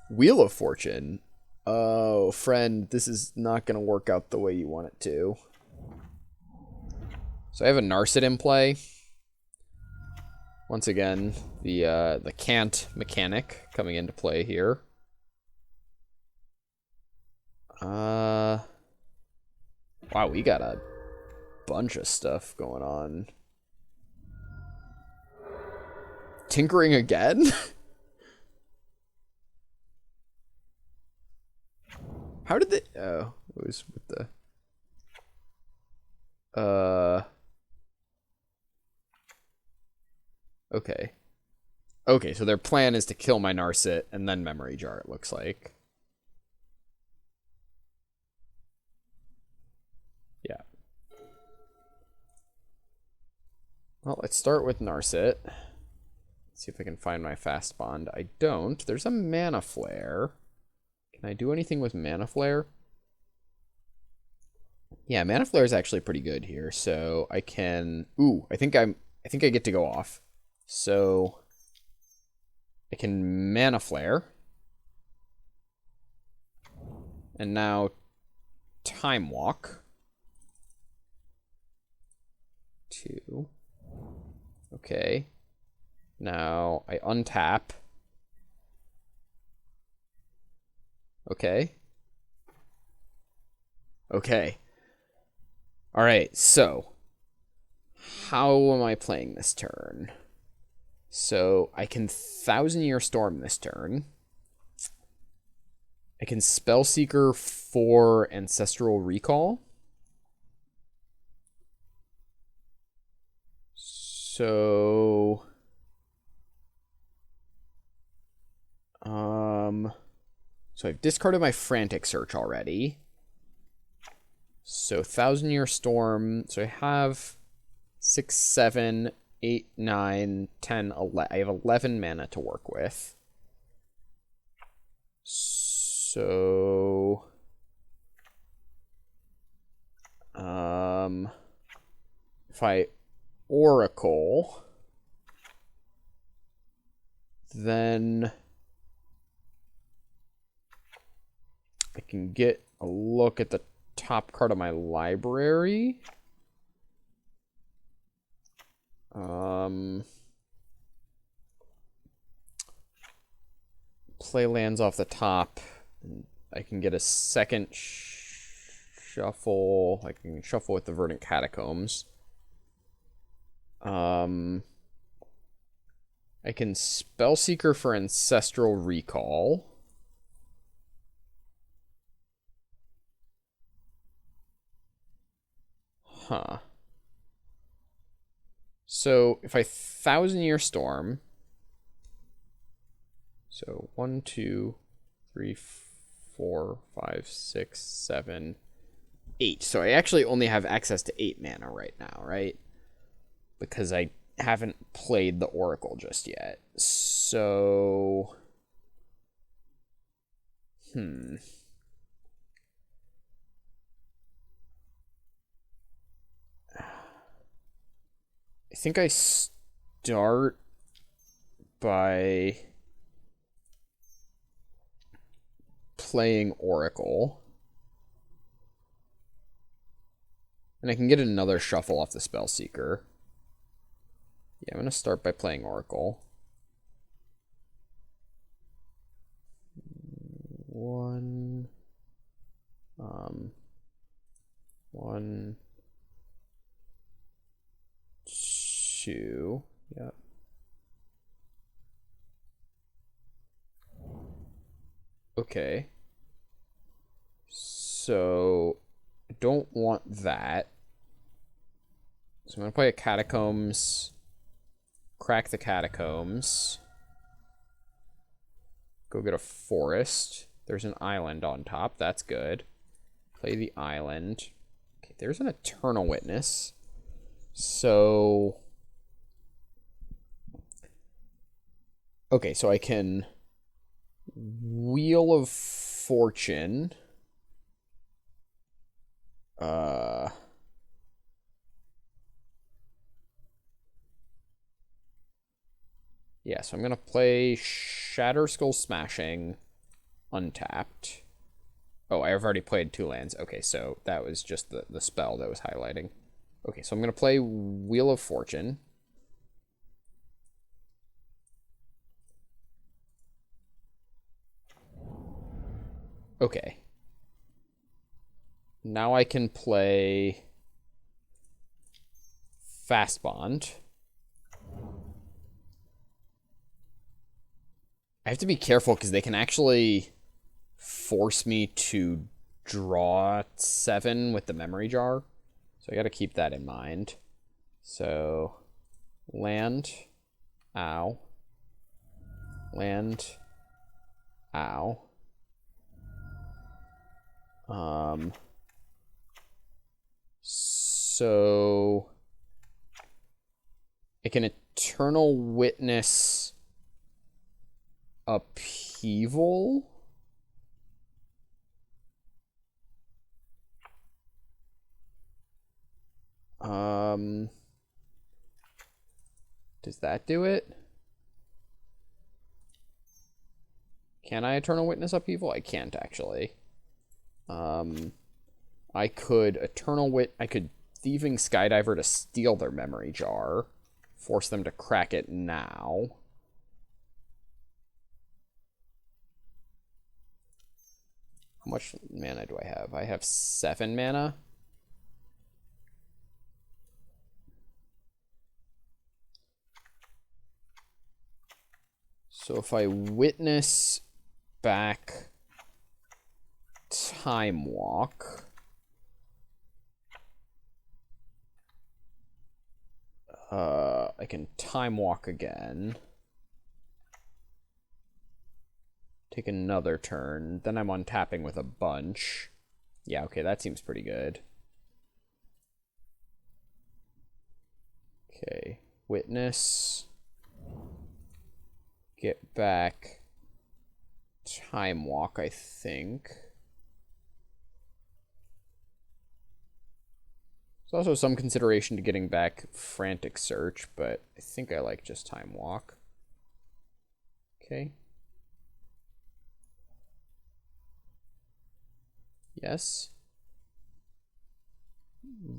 Wheel of Fortune. Oh, friend, this is not going to work out the way you want it to. So I have a Narset in play. Once again, the can't mechanic coming into play here. Wow, we got a bunch of stuff going on. Tinkering again? How did they... Oh, it was with the... Okay. Okay, so their plan is to kill my Narset and then Memory Jar, it looks like. Yeah. Well, let's start with Narset. See if I can find my Fastbond. I don't. There's a Mana Flare. Can I do anything with Mana Flare? Yeah, Mana Flare is actually pretty good here. So I can... Ooh, I think I get to go off. So I can Mana Flare. And now Time Walk. 2. Okay. Now I untap. Okay. Okay. All right, so how am I playing this turn? So I can 1,000-Year Storm this turn. I can Spellseeker for Ancestral Recall. So I've discarded my Frantic Search already. So 1,000-Year Storm. So I have 6, 7, 8, 9, 10, 11. I have 11 mana to work with. So if I Oracle, then I can get a look at the top card of my library. Play lands off the top. I can get a second shuffle. I can shuffle with the Verdant Catacombs. I can Spellseeker for Ancestral Recall. Huh. So if I 1,000-Year Storm, so 1, 2, 3, 4, 5, 6, 7, 8. So I actually only have access to 8 mana right now, right? Because I haven't played the Oracle just yet. So I think I start by playing Oracle. And I can get another shuffle off the Spellseeker. Yeah, I'm going to start by playing Oracle. 1, 1, 2. Yep. Okay. So I don't want that. So I'm going to play a Catacombs. Crack the Catacombs. Go get a forest. There's an island on top. That's good. Play the island. Okay, there's an Eternal Witness. So okay, so I can Wheel of Fortune. Yeah, so I'm going to play Shatter Skull Smashing untapped. Oh, I've already played 2 lands. Okay, so that was just the spell that was highlighting. Okay, so I'm going to play Wheel of Fortune. Okay. Now I can play Fastbond. I have to be careful because they can actually force me to draw 7 with the Memory Jar. So I got to keep that in mind. So land, ow, land, ow. So I can Eternal Witness Upheaval. Does that do it? Can I Eternal Witness Upheaval? I can't actually. I could I could Thieving Skydiver to steal their Memory Jar, force them to crack it now. How much mana do I have? I have 7 mana. So if I witness back Time Walk, I can time walk again. Take another turn. Then I'm untapping with a bunch. Yeah, okay, that seems pretty good. Okay, witness. Get back. Time walk, I think. There's also some consideration to getting back frantic search, but I think I like just time walk. Okay. Yes.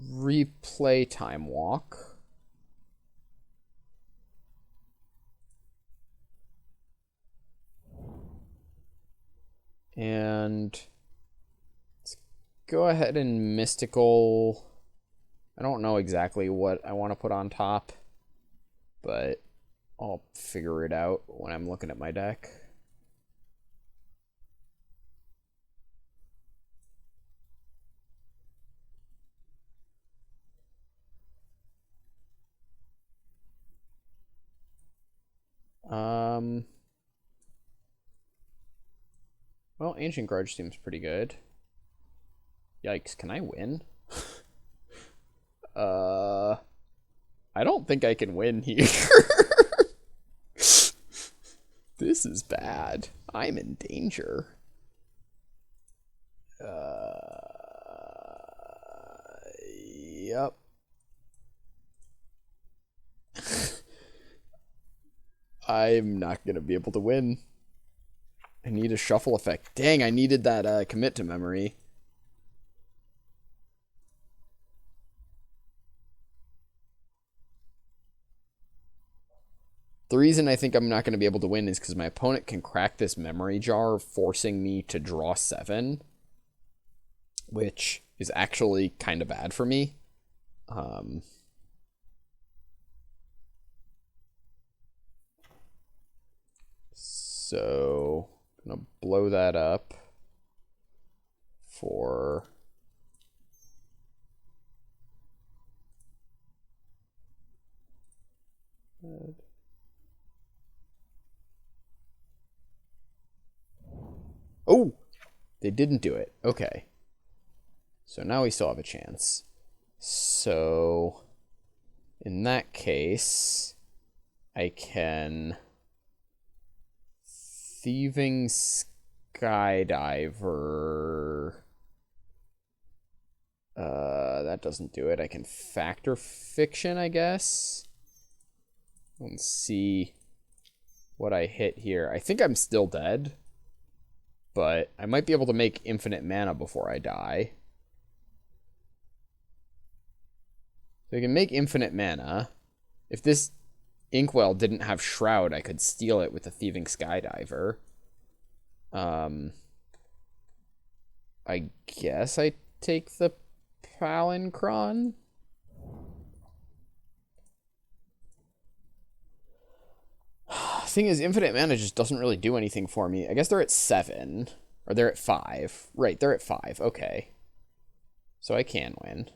Replay time walk. And let's go ahead and mystical. I don't know exactly what I want to put on top, but I'll figure it out when I'm looking at my deck. Well, Ancient Grudge seems pretty good. Yikes, can I win? I don't think I can win here. This is bad. I'm in danger. Yep. I'm not gonna be able to win. I need a shuffle effect. Dang, I needed that commit to memory. The reason I think I'm not going to be able to win is because my opponent can crack this memory jar, forcing me to draw 7, which is actually kind of bad for me. So I'm going to blow that up for... Oh, they didn't do it. Okay. So now we still have a chance. So in that case, I can Thieving Skydiver. That doesn't do it. I can Factor Fiction, I guess. Let's see what I hit here. I think I'm still dead, but I might be able to make infinite mana before I die. So I can make infinite mana. If this Inkwell didn't have Shroud, I could steal it with a Thieving Skydiver. I guess I take the Palincron. Thing is, infinite mana just doesn't really do anything for me. I guess they're at 7. Or they're at 5. Right, they're at 5. Okay. So I can win.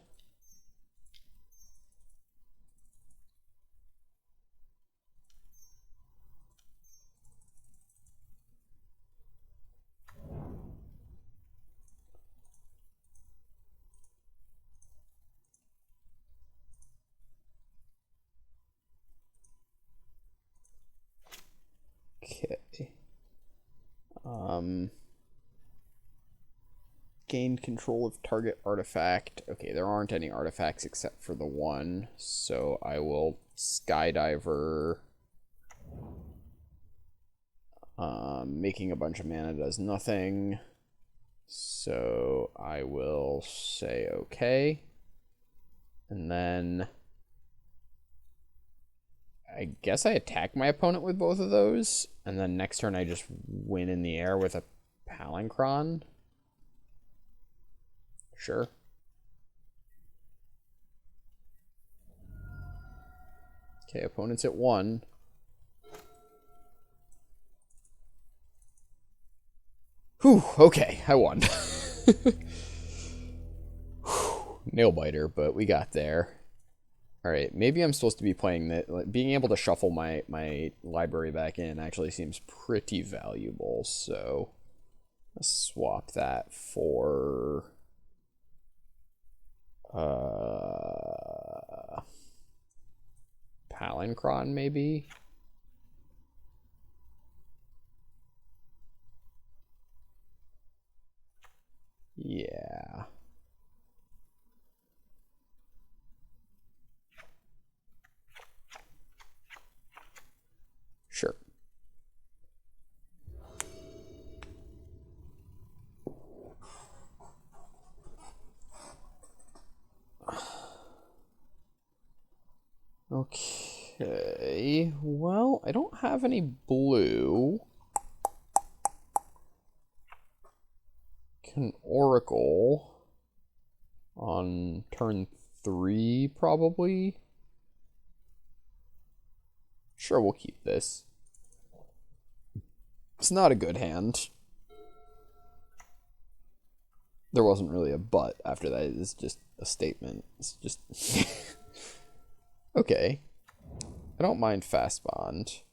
Okay. Gain control of target artifact. Okay, there aren't any artifacts except for the one, so I will Skydiver. Making a bunch of mana does nothing, so I will say okay. And then I guess I attack my opponent with both of those, and then next turn I just win in the air with a Palincron. Sure. Okay, opponent's at 1. Whew, okay, I won. Nail biter, but we got there. Alright, maybe I'm supposed to be playing that. Like, being able to shuffle my library back in actually seems pretty valuable, so let's swap that for Palancron, maybe? Yeah. Sure. Okay, well, I don't have any blue. Can Oracle on turn 3, probably. Sure, we'll keep this. It's not a good hand. There wasn't really a but after that. It's just a statement. It's just... Okay. I don't mind Fastbond.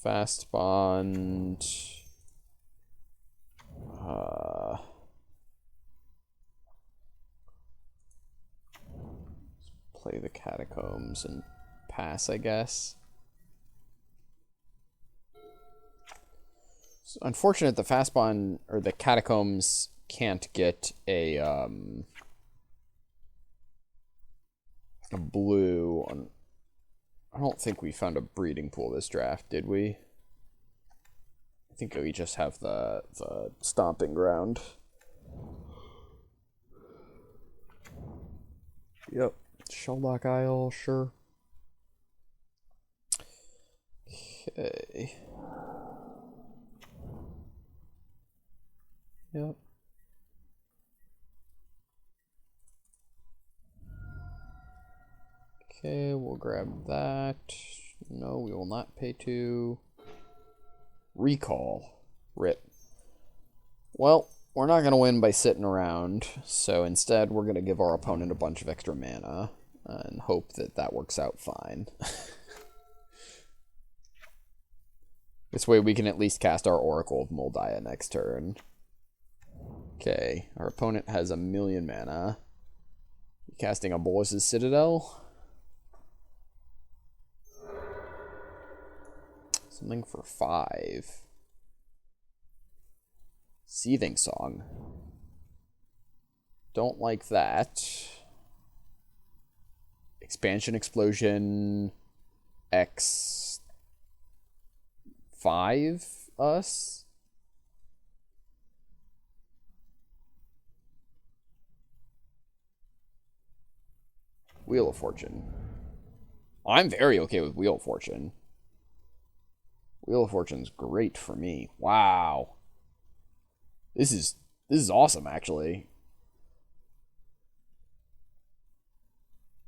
Fastbond. Play the Catacombs and pass, I guess. It's unfortunate the Fastbond or the Catacombs can't get a blue on. I don't think we found a breeding pool this draft, did we? I think we just have the stomping ground. Yep. Shelldock Isle, sure. Okay. Yep. Okay, we'll grab that. No, we will not pay 2. Recall. Rip. Well, we're not going to win by sitting around, so instead we're going to give our opponent a bunch of extra mana and hope that that works out fine. This way we can at least cast our Oracle of Moldiah next turn. Okay, our opponent has 1,000,000 mana. Casting a Bolas's Citadel. Something for 5. Seething Song. Don't like that. Expansion Explosion X 5 us. Wheel of Fortune. I'm very okay with Wheel of Fortune. Wheel of Fortune's great for me. Wow. This is awesome, actually.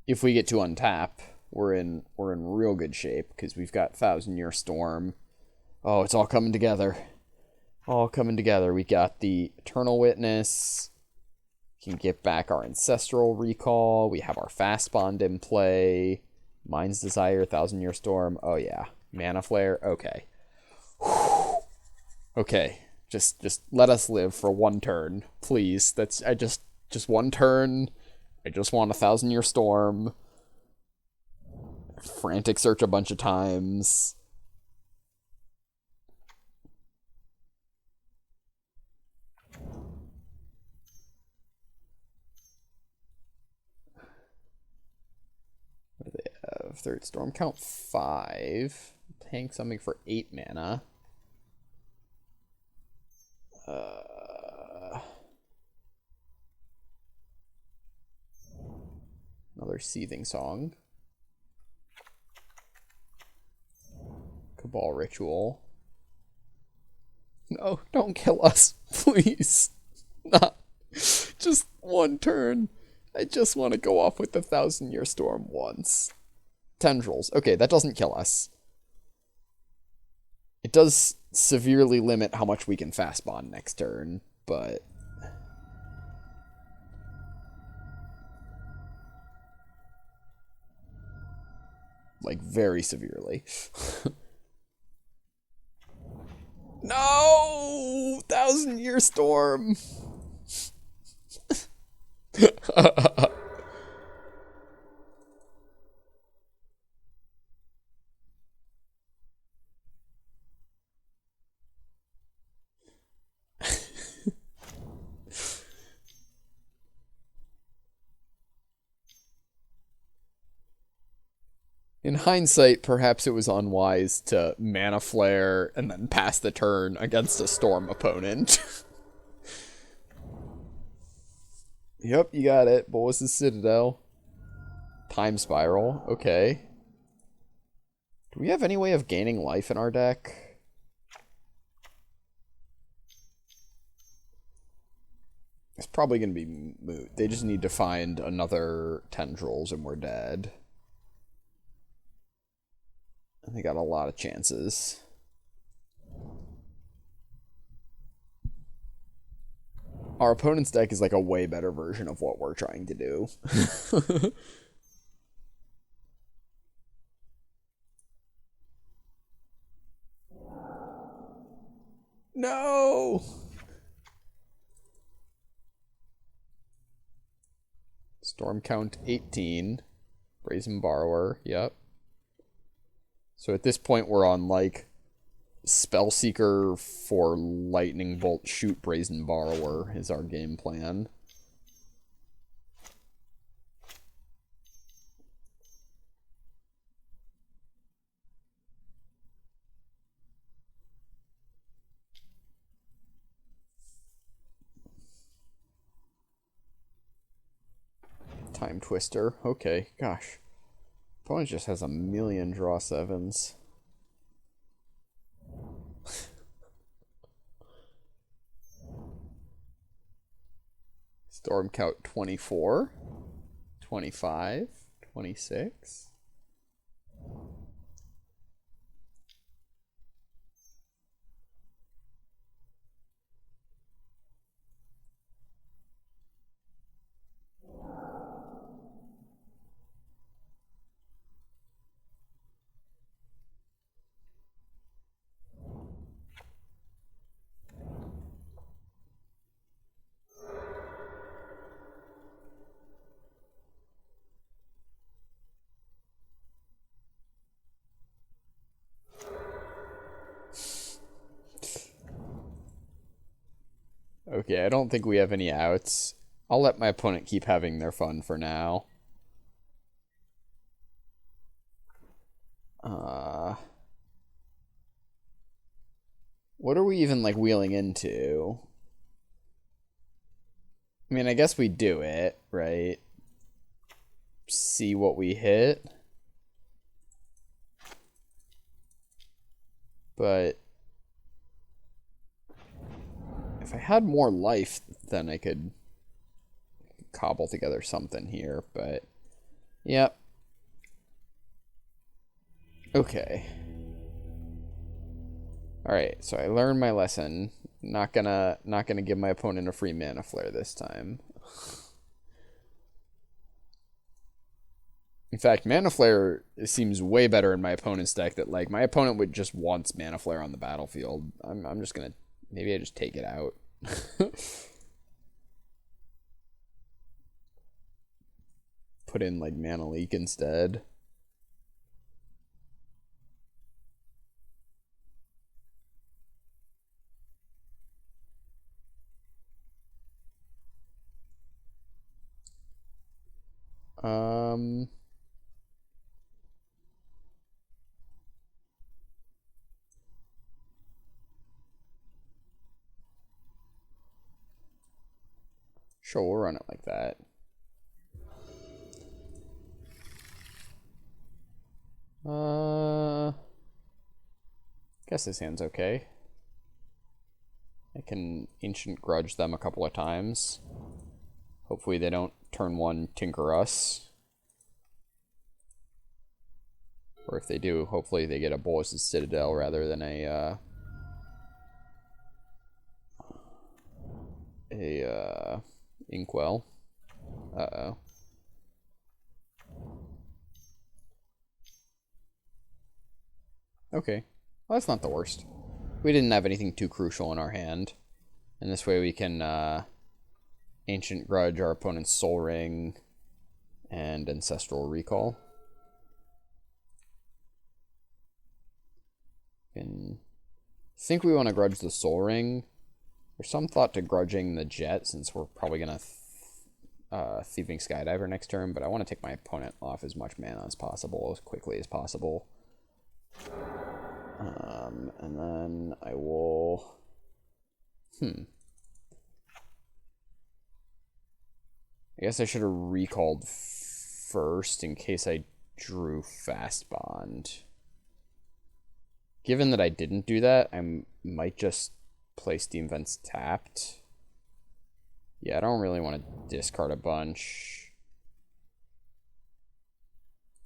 If we get to untap, we're in real good shape because we've got 1,000-Year Storm. Oh, it's all coming together. All coming together. We got the Eternal Witness. We can get back our Ancestral Recall. We have our Fastbond in play. Mind's Desire, 1,000-Year Storm. Oh yeah. Mana Flare. Okay. Okay. Just let us live for one turn, please. That's just one turn. I just want 1,000-Year Storm. Frantic search a bunch of times. What do they have? Third Storm. Count 5. Paying something for 8 mana. Another Seething Song. Cabal Ritual. No, don't kill us, please. Not just one turn. I just want to go off with the 1,000-Year Storm once. Tendrils. Okay, that doesn't kill us. It does severely limit how much we can Fastbond next turn, but Like, very severely. No! 1,000-year storm! In hindsight, perhaps it was unwise to mana flare and then pass the turn against a storm opponent. Yep, you got it. Bolas's Citadel. Time Spiral. Okay. Do we have any way of gaining life in our deck? It's probably going to be moot. They just need to find another Tendrils and we're dead. And they got a lot of chances. Our opponent's deck is like a way better version of what we're trying to do. No! Storm count 18. Brazen Borrower, yep. So at this point we're on like Spellseeker for Lightning Bolt, shoot Brazen Borrower is our game plan. Time Twister, okay, gosh. Opponent just has a million draw sevens. Storm count 24, 25, 26. Okay, I don't think we have any outs. I'll let my opponent keep having their fun for now. What are we even, like, wheeling into? I mean, I guess we do it, right? See what we hit. But if I had more life, then I could cobble together something here, but yep. Okay. Alright, so I learned my lesson. Not gonna give my opponent a free mana flare this time. In fact, mana flare seems way better in my opponent's deck. That like my opponent would just wants mana flare on the battlefield. I'm just gonna maybe I just take it out. Put in like mana leak instead. Sure, we'll run it like that. Guess this hand's okay. I can Ancient Grudge them a couple of times. Hopefully they don't turn one Tinker us. Or if they do, hopefully they get a Bolas's Citadel rather than a Inkwell. Uh-oh. Okay. Well, that's not the worst. We didn't have anything too crucial in our hand. And this way we can Ancient Grudge our opponent's Soul Ring and Ancestral Recall. And I think we want to grudge the Soul Ring. There's some thought to grudging the Jet since we're probably going to Thieving Skydiver next turn, but I want to take my opponent off as much mana as possible, as quickly as possible. And then I will... I guess I should have recalled first in case I drew Fastbond. Given that I didn't do that, I might just play Steam Vents tapped. Yeah, I don't really want to discard a bunch.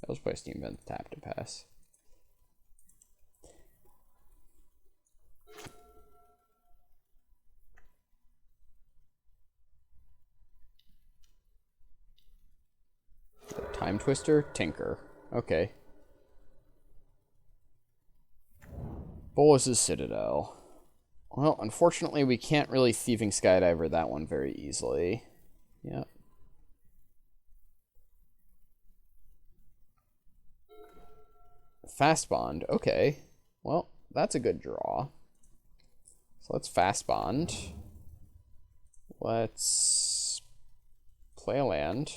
I'll just play Steam Vents tapped to pass. Time Twister, Tinker. Okay. Bolas's Citadel. Well, unfortunately, we can't really Thieving Skydiver that one very easily. Yep. Fastbond. Okay. Well, that's a good draw. So let's Fastbond. Let's play a land.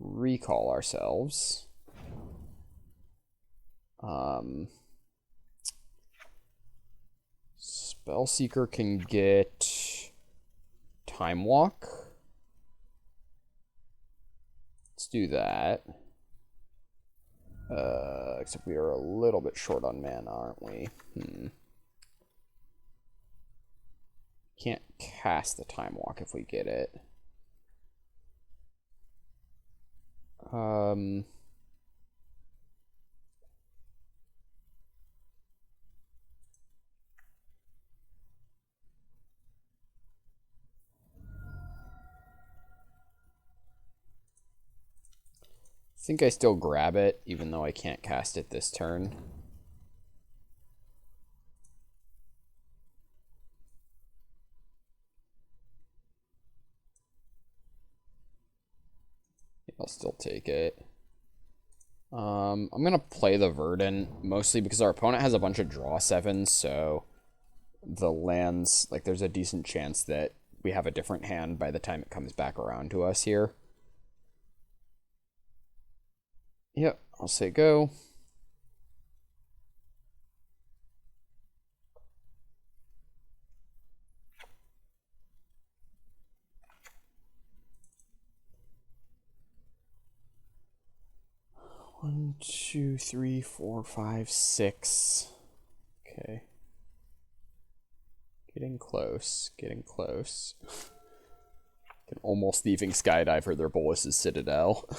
Recall ourselves. Spellseeker can get Time Walk. Let's do that. Except we are a little bit short on mana, aren't we? Can't cast the Time Walk if we get it. I think I still grab it, even though I can't cast it this turn. I'll still take it. I'm going to play the Verdant, mostly because our opponent has a bunch of draw 7s, so the lands, like, there's a decent chance that we have a different hand by the time it comes back around to us here. Yep, I'll say go. One, two, three, four, five, six. Okay. Getting close, getting close. Can almost Thieving Skydiver their Bolas's Citadel.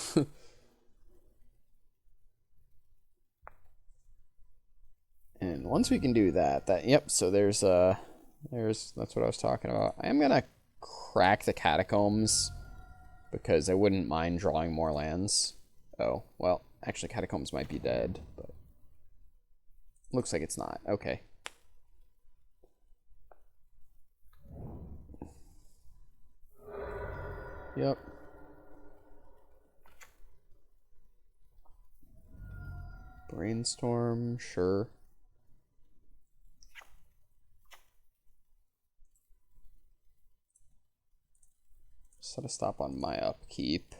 And once we can do that, yep, so that's what I was talking about. I am gonna crack the Catacombs because I wouldn't mind drawing more lands. Oh, well, actually Catacombs might be dead, but looks like it's not. Okay. Yep. Brainstorm, sure. Set a stop on my upkeep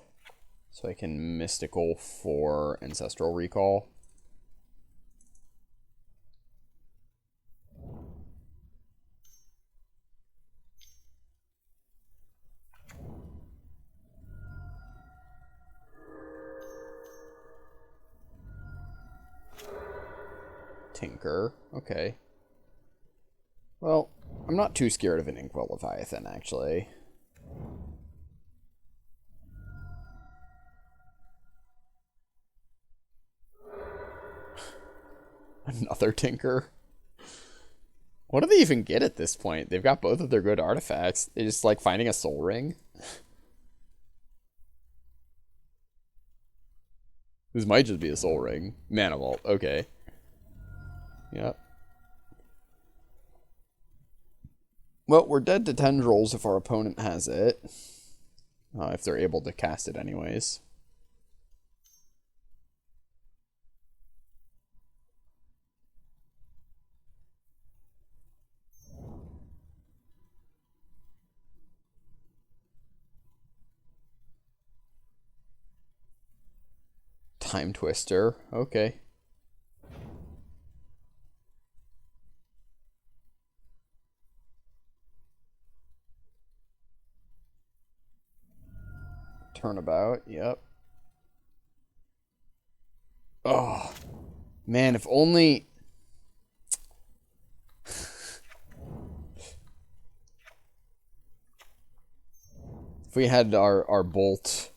so I can Mystical for Ancestral Recall. Tinker, okay. Well, I'm not too scared of an Inkwell Leviathan, actually. Another Tinker. What do they even get at this point? They've got both of their good artifacts. They just like finding a Soul Ring. This might just be a Soul Ring. Mana Vault, okay. Yep. Well, we're dead to tendrils if our opponent has it. If they're able to cast it anyways. Time Twister. Okay. Turnabout. Yep. Oh, man, if only... if we had our bolt...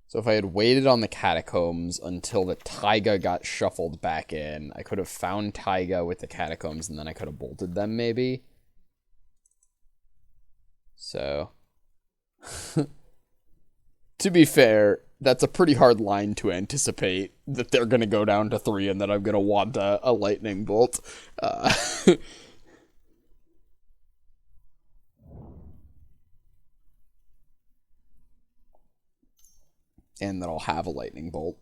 So if I had waited on the catacombs until the taiga got shuffled back in, I could have found taiga with the catacombs, and then I could have bolted them, maybe. So... to be fair, that's a pretty hard line to anticipate, that they're going to go down to 3 and that I'm going to want a lightning bolt. And that I'll have a lightning bolt.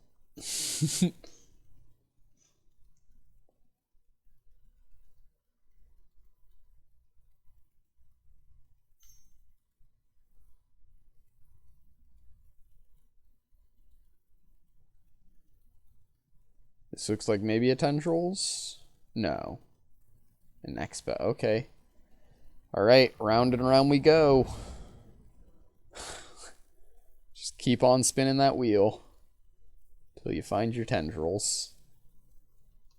This looks like maybe a tendrils? No. An expo. Okay. Alright, round and round we go. Just keep on spinning that wheel till you find your tendrils.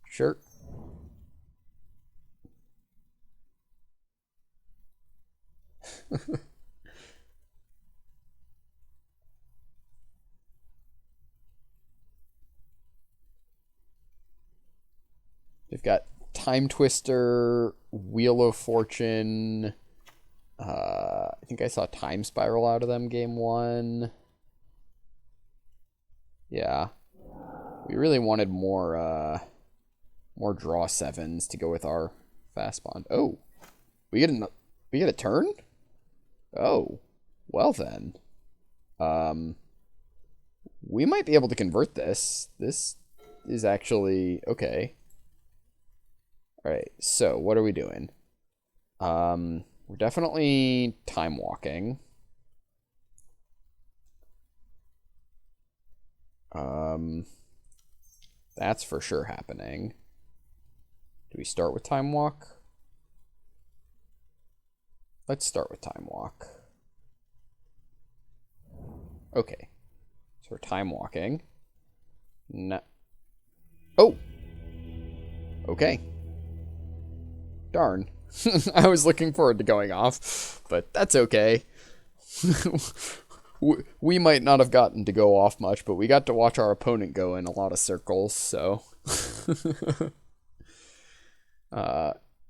Sure. They've got Time Twister, Wheel of Fortune. I think I saw Time Spiral out of them game 1. Yeah. We really wanted more draw 7s to go with our Fastbond. Oh. We get a turn? Oh. Well then. We might be able to convert this. This is actually okay. Alright, so what are we doing? We're definitely time walking. That's for sure happening. Do we start with time walk? Let's start with time walk. Okay. So we're time walking. No. Oh! Okay. Darn. I was looking forward to going off, but that's okay. We might not have gotten to go off much, but we got to watch our opponent go in a lot of circles, so...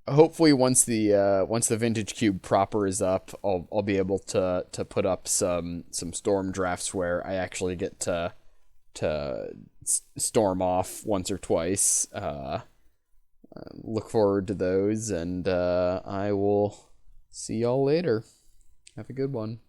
hopefully once the vintage cube proper is up, I'll be able to put up some storm drafts where I actually get to storm off once or twice. Look forward to those, and I will see y'all later. Have a good one.